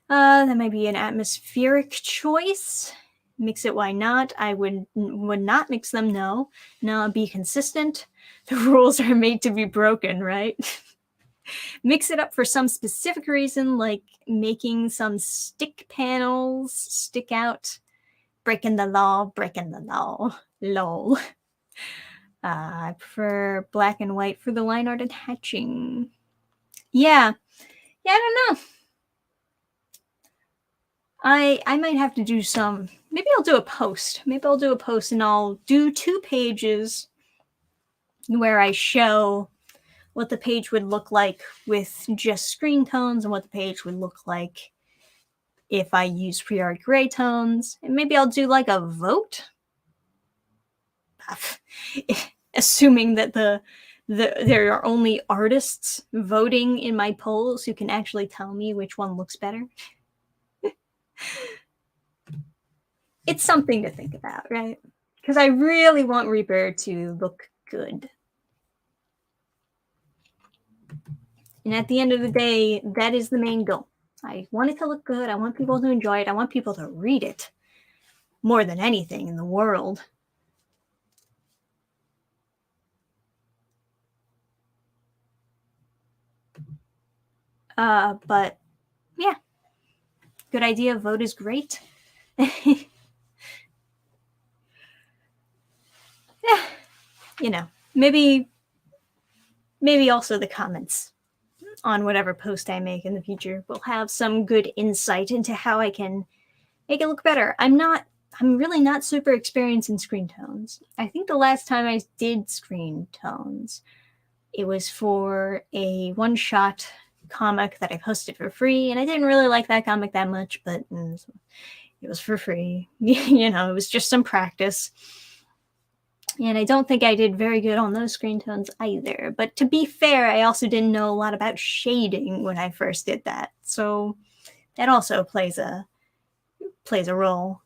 [SPEAKER 1] That might be an atmospheric choice. Mix it, why not? I would not mix them, no. No, be consistent. The rules are made to be broken, right? Mix it up for some specific reason, like making some stick panels stick out. Breaking the law, lol. I prefer black and white for the line art and hatching. Yeah, I don't know. I might have to do some, maybe I'll do a post. Maybe I'll do a post and I'll do 2 pages where I show what the page would look like with just screen tones and what the page would look like if I use pre-art gray tones. And maybe I'll do like a vote. Assuming that there are only artists voting in my polls who can actually tell me which one looks better. It's something to think about, right? Because I really want Reaper to look good. And at the end of the day, that is the main goal. I want it to look good. I want people to enjoy it. I want people to read it more than anything in the world. But yeah, good idea. Vote is great. Yeah, you know, maybe also the comments on whatever post I make in the future will have some good insight into how I can make it look better. I'm really not super experienced in Screentones. I think the last time I did Screentones, it was for a one-shot comic that I posted for free, and I didn't really like that comic that much, but it was for free. You know, it was just some practice. And I don't think I did very good on those Screentones either. But to be fair, I also didn't know a lot about shading when I first did that. So that also plays a role.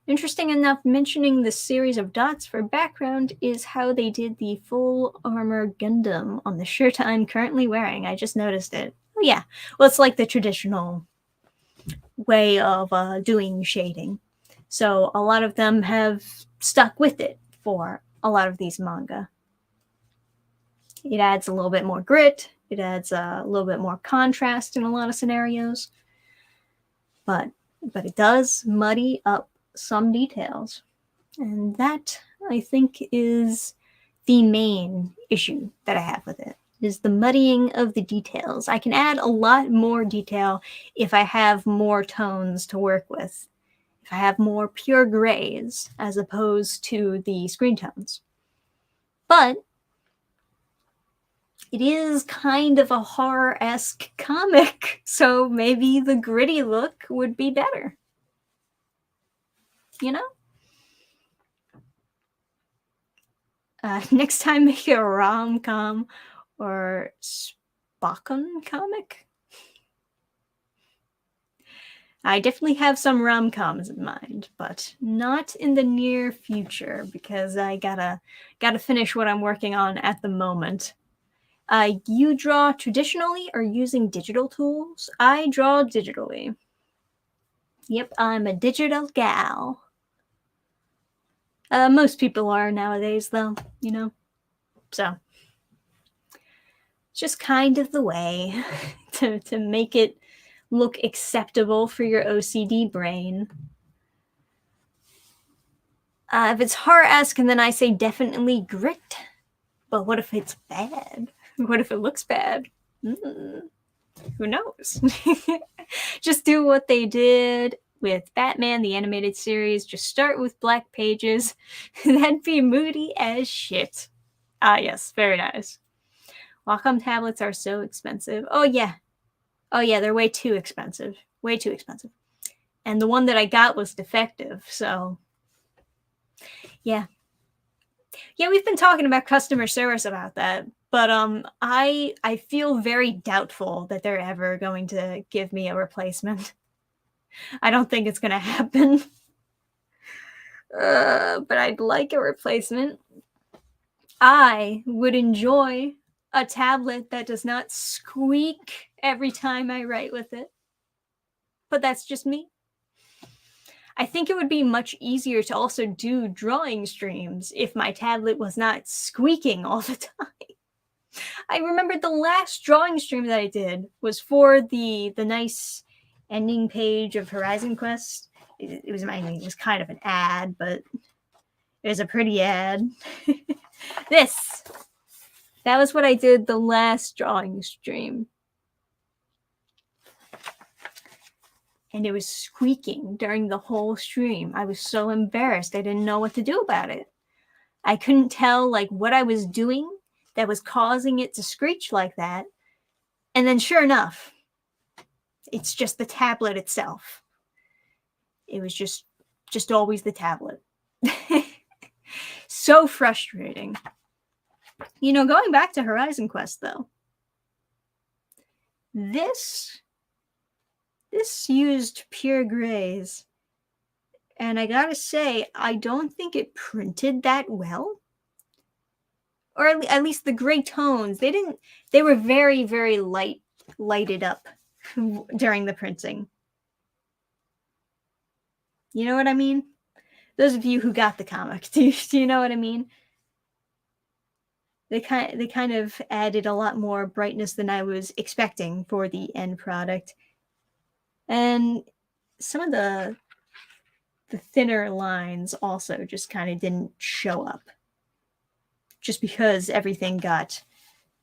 [SPEAKER 1] Interesting enough, mentioning the series of dots for background is how they did the full armor Gundam on the shirt I'm currently wearing. I just noticed it. Oh yeah, well, it's like the traditional way of doing shading. So a lot of them have stuck with it for a lot of these manga. It adds a little bit more grit. It adds a little bit more contrast in a lot of scenarios. But it does muddy up some details. And that, I think, is the main issue that I have with it, is the muddying of the details. I can add a lot more detail if I have more tones to work with. If I have more pure grays as opposed to the Screentones. But it is kind of a horror-esque comic, so maybe the gritty look would be better. You know? Next time, make a rom-com or Spockon comic. I definitely have some rom-coms in mind, but not in the near future because I gotta finish what I'm working on at the moment. You draw traditionally or using digital tools? I draw digitally. Yep, I'm a digital gal. Most people are nowadays, though, you know? So, it's just kind of the way to make it look acceptable for your OCD brain. If it's horror-esque, and then I say definitely grit. But what if it's bad? What if it looks bad? Who knows? Just do what they did with Batman, the animated series. Just start with black pages. That'd be moody as shit. Ah, yes, very nice. Wacom tablets are so expensive. Oh, yeah. Oh, yeah, they're way too expensive. Way too expensive. And the one that I got was defective, so... Yeah. Yeah, we've been talking about customer service about that, but I feel very doubtful that they're ever going to give me a replacement. I don't think it's going to happen. But I'd like a replacement. I would enjoy a tablet that does not squeak every time I write with it. But that's just me. I think it would be much easier to also do drawing streams if my tablet was not squeaking all the time. I remember the last drawing stream that I did was for the nice ending page of Horizon Quest. It was kind of an ad, but it was a pretty ad. That was what I did the last drawing stream. And it was squeaking during the whole stream. I was so embarrassed. I didn't know what to do about it. I couldn't tell what I was doing that was causing it to screech like that. And then sure enough, it's just the tablet itself. It was just always the tablet. So frustrating. You know, going back to Horizon Quest though, this used pure grays. And I gotta say, I don't think it printed that well. Or at least the gray tones, they were very, very lighted up during the printing. You know what I mean? Those of you who got the comic, do you know what I mean? They kind of added a lot more brightness than I was expecting for the end product. And some of the thinner lines also just kind of didn't show up. Just because everything got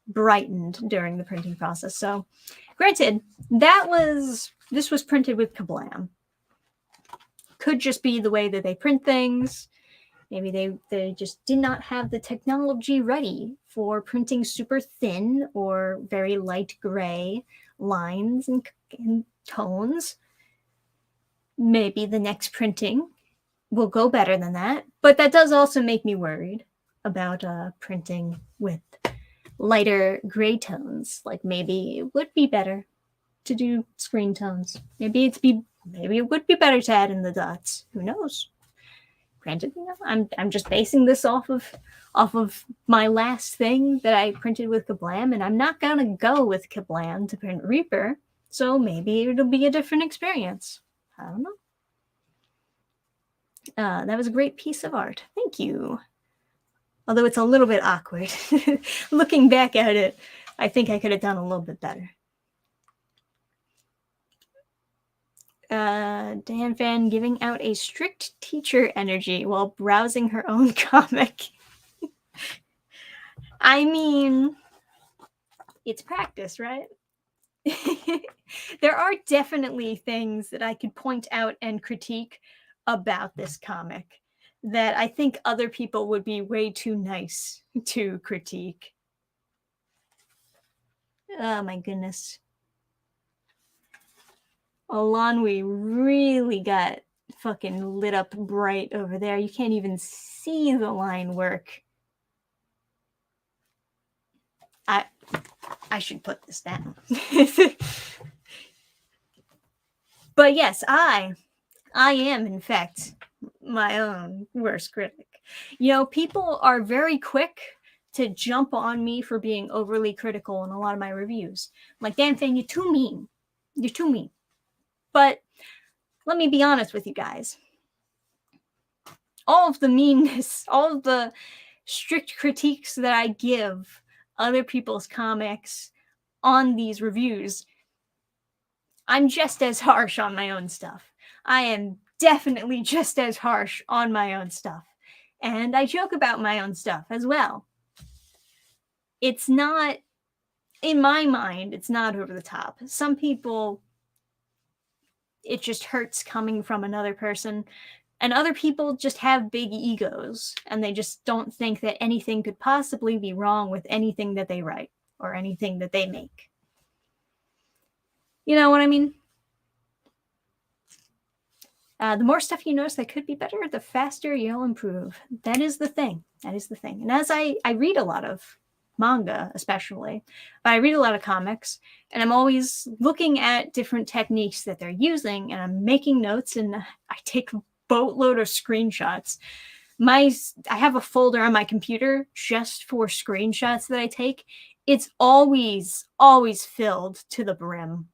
[SPEAKER 1] brightened during the printing process. So, granted, this was printed with Kablam. Could just be the way that they print things. Maybe they just did not have the technology ready for printing super thin or very light gray lines and tones. Maybe the next printing will go better than that. But that does also make me worried about printing with lighter gray tones. Like maybe it would be better to do screen tones. Maybe it would be better to add in the dots. Who knows? Granted, I'm just basing this off of my last thing that I printed with Kablam, and I'm not gonna go with Kablam to print Reaper. So maybe it'll be a different experience. I don't know. That was a great piece of art. Thank you. Although it's a little bit awkward. Looking back at it, I think I could have done a little bit better. Dannphan giving out a strict teacher energy while browsing her own comic. I mean, it's practice, right? There are definitely things that I could point out and critique about this comic that I think other people would be way too nice to critique. Oh my goodness. Olanwi really got fucking lit up bright over there. You can't even see the line work. I should put this down. But yes, I am in fact my own worst critic. You know, people are very quick to jump on me for being overly critical in a lot of my reviews. I'm like, Dannphan, you're too mean. You're too mean. But let me be honest with you guys. All of the meanness, all of the strict critiques that I give other people's comics on these reviews, I'm just as harsh on my own stuff. I am definitely just as harsh on my own stuff. And I joke about my own stuff as well. It's not, in my mind, it's not over the top. Some people, it just hurts coming from another person. And other people just have big egos, and they just don't think that anything could possibly be wrong with anything that they write or anything that they make. You know what I mean? The more stuff you notice that could be better, the faster you'll improve. That is the thing. That is the thing. And as I read a lot of manga, especially, but I read a lot of comics, and I'm always looking at different techniques that they're using, and I'm making notes, and I take a boatload of screenshots. I have a folder on my computer just for screenshots that I take. It's always filled to the brim.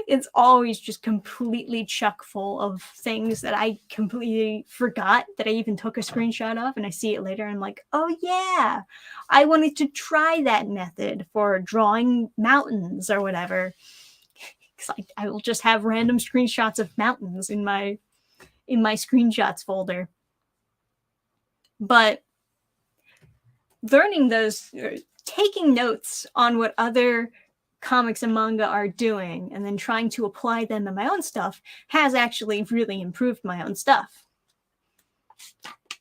[SPEAKER 1] It's always just completely chock full of things that I completely forgot that I even took a screenshot of, and I see it later and I'm like, oh yeah, I wanted to try that method for drawing mountains or whatever. Because I will just have random screenshots of mountains in my screenshots folder. But learning those, taking notes on what other comics and manga are doing and then trying to apply them in my own stuff has actually really improved my own stuff.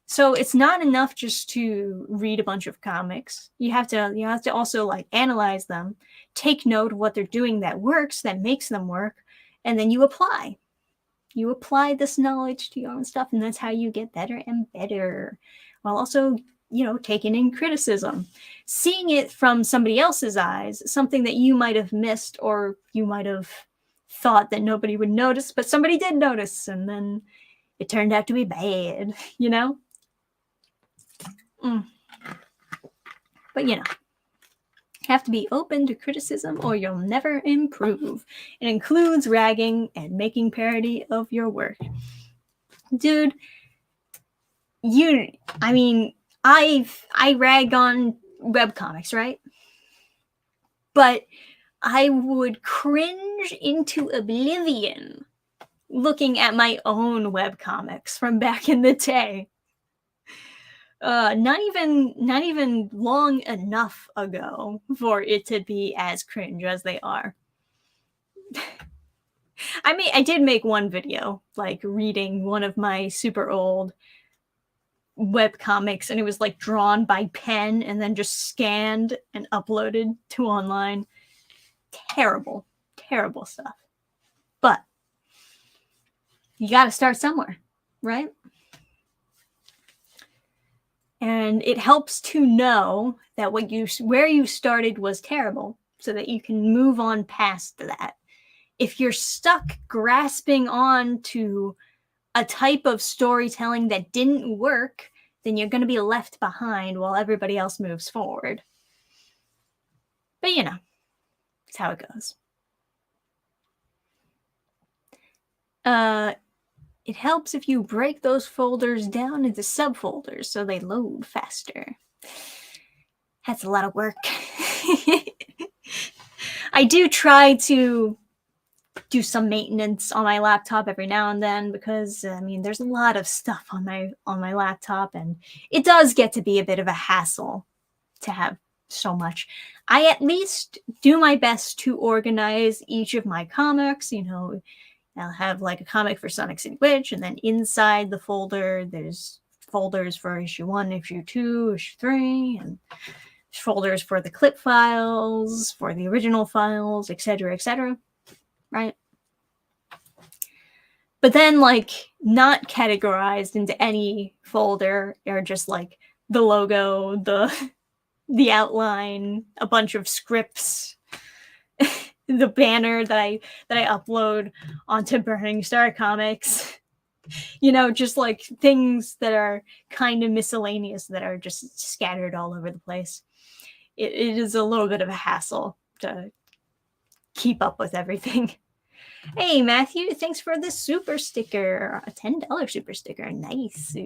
[SPEAKER 1] So it's not enough just to read a bunch of comics. You have to also like analyze them, take note of what they're doing that works, that makes them work, and then you apply. You apply this knowledge to your own stuff, and that's how you get better and better. While also, taking in criticism, seeing it from somebody else's eyes, something that you might have missed or you might have thought that nobody would notice, but somebody did notice, and then it turned out to be bad, you know? But, you know, have to be open to criticism or you'll never improve. It includes ragging and making parody of your work. Dude, I rag on webcomics, right? But I would cringe into oblivion looking at my own webcomics from back in the day. Not even long enough ago for it to be as cringe as they are. I did make one video, like reading one of my super old webcomics, and it was like drawn by pen and then just scanned and uploaded to online. Terrible stuff. But you got to start somewhere, right? And it helps to know that where you started was terrible so that you can move on past that. If you're stuck grasping on to a type of storytelling that didn't work, then you're going to be left behind while everybody else moves forward. But you know, it's how it goes. It helps if you break those folders down into subfolders so they load faster. That's a lot of work. I do try to do some maintenance on my laptop every now and then because there's a lot of stuff on my laptop, and it does get to be a bit of a hassle to have so much. I at least do my best to organize each of my comics. I'll have like a comic for Sonic City Witch, and then inside the folder there's folders for issue 1, issue 2, issue 3, and folders for the clip files, for the original files, etc., right? But then, like, not categorized into any folder are just like the logo, the outline, a bunch of scripts, the banner that I upload onto Burning Star Comics. Just like things that are kind of miscellaneous that are just scattered all over the place. It is a little bit of a hassle to keep up with everything. Hey, Matthew, thanks for the super sticker. A $10 super sticker. Nice.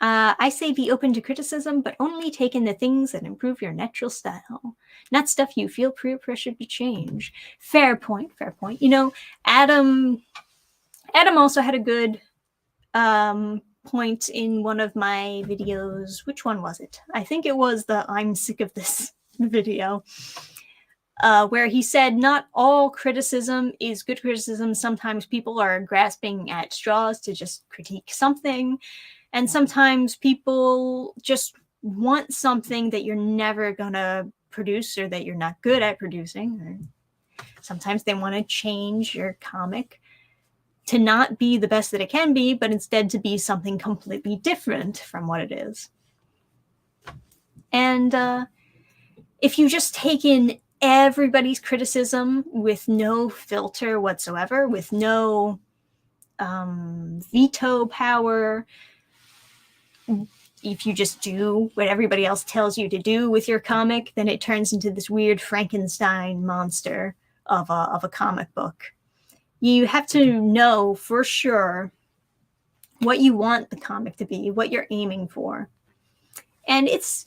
[SPEAKER 1] I say be open to criticism, but only take in the things that improve your natural style, not stuff you feel peer pressure to change. Fair point. Adam also had a good point in one of my videos. Which one was it? I think it was the I'm sick of this video. Where he said not all criticism is good criticism. Sometimes people are grasping at straws to just critique something. And sometimes people just want something that you're never going to produce or that you're not good at producing. Or sometimes they want to change your comic to not be the best that it can be, but instead to be something completely different from what it is. And if you just take in everybody's criticism with no filter whatsoever, with no veto power, if you just do what everybody else tells you to do with your comic, then it turns into this weird Frankenstein monster of a comic book. You have to know for sure what you want the comic to be, what you're aiming for. And it's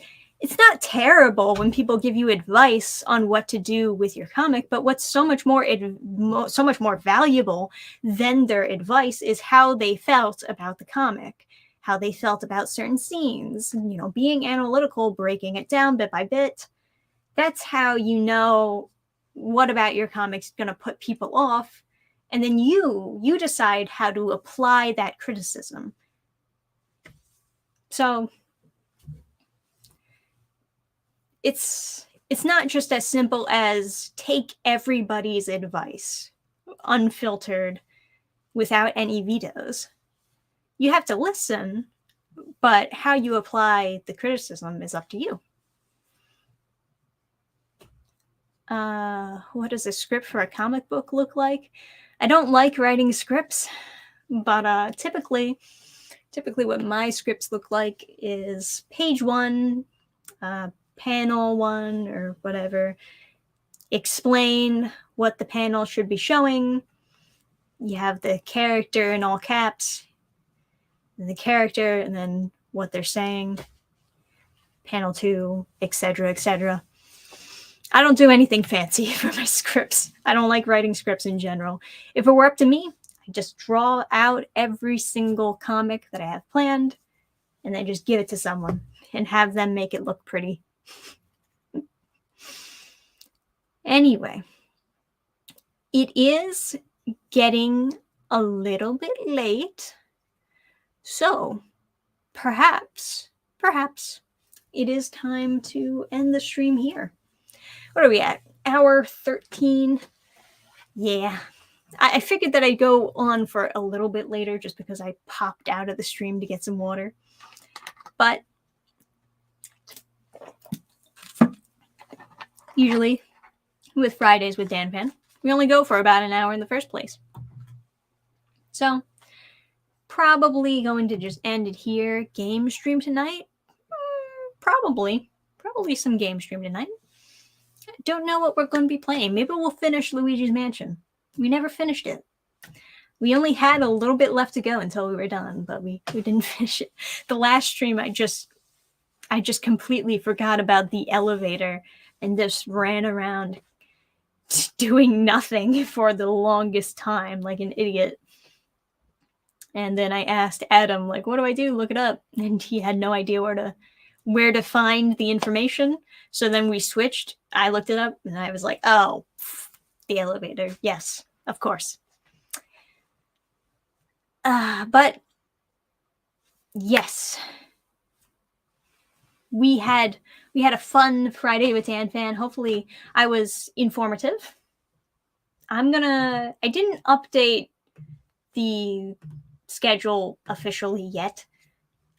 [SPEAKER 1] not terrible when people give you advice on what to do with your comic, but what's so much more valuable than their advice is how they felt about the comic, how they felt about certain scenes, being analytical, breaking it down bit by bit. That's how you know what about your comic's going to put people off, and then you decide how to apply that criticism. So it's not just as simple as take everybody's advice, unfiltered, without any vetoes. You have to listen, but how you apply the criticism is up to you. What does a script for a comic book look like? I don't like writing scripts, but typically what my scripts look like is page 1, panel 1, or whatever. Explain what the panel should be showing. You have the character in all caps, and the character, and then what they're saying. Panel 2, etc., etc. I don't do anything fancy for my scripts. I don't like writing scripts in general. If it were up to me, I just draw out every single comic that I have planned and then just give it to someone and have them make it look pretty. Anyway, it is getting a little bit late, so perhaps it is time to end the stream here. What are we at? Hour 13? Yeah. I figured that I'd go on for a little bit later just because I popped out of the stream to get some water. But usually with Fridays with Dannphan, we only go for about an hour in the first place. So probably going to just end it here. Game stream tonight? Probably some game stream tonight. I don't know what we're going to be playing. Maybe we'll finish Luigi's Mansion. We never finished it. We only had a little bit left to go until we were done, but we didn't finish it. The last stream, I just completely forgot about the elevator and just ran around doing nothing for the longest time like an idiot. And then I asked Adam, like, what do I do? Look it up. And he had no idea where to find the information. So then we switched. I looked it up and I was like, oh, the elevator. Yes, of course. But yes, we had a fun Friday with Dannphan. Hopefully I was informative. I didn't update the schedule officially yet.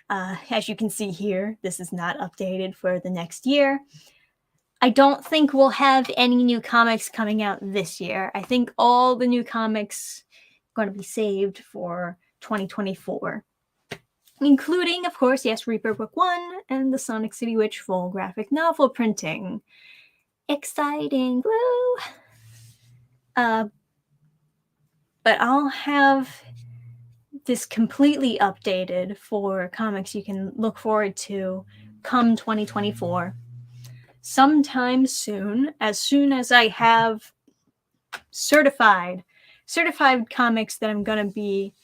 [SPEAKER 1] As you can see here, this is not updated for the next year. I don't think we'll have any new comics coming out this year. I think all the new comics are going to be saved for 2024. Including, of course, yes, Reaper Book 1 and the Sonic City Witch full graphic novel printing. Exciting, woo! But I'll have this completely updated for comics you can look forward to come 2024. Sometime soon as I have certified comics that I'm going to be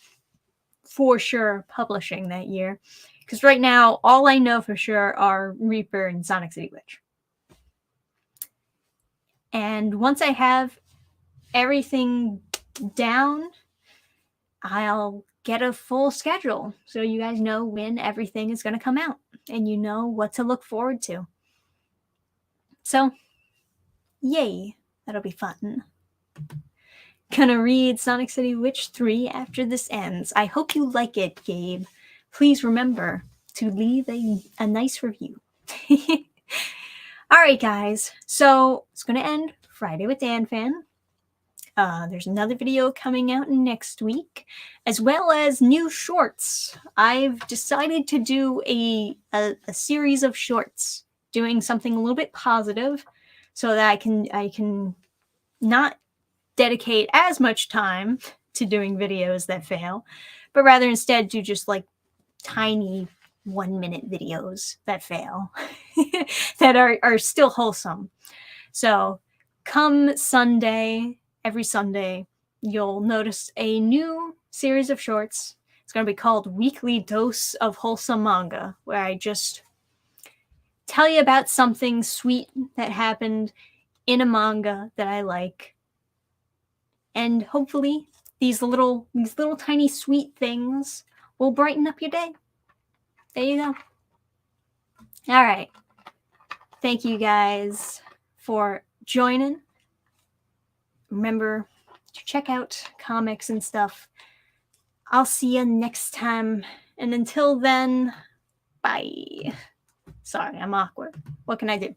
[SPEAKER 1] for sure publishing that year. Because right now, all I know for sure are Reaper and Sonic City Witch. And once I have everything down, I'll get a full schedule so you guys know when everything is going to come out and you know what to look forward to. So, yay, that'll be fun. Gonna read Sonic City Witch 3 after this ends. I hope you like it, Gabe. Please remember to leave a nice review. Alright, guys. So, it's gonna end Friday with Dannphan. There's another video coming out next week, as well as new shorts. I've decided to do a series of shorts, doing something a little bit positive, so that I can not dedicate as much time to doing videos that fail, but rather instead do just like tiny 1-minute videos that fail, that are still wholesome. So come Sunday, every Sunday, you'll notice a new series of shorts. It's going to be called Weekly Dose of Wholesome Manga, where I just tell you about something sweet that happened in a manga that I like. And hopefully these little tiny sweet things will brighten up your day. There you go. All right. Thank you guys for joining. Remember to check out comics and stuff. I'll see you next time. And until then, bye. Sorry, I'm awkward. What can I do?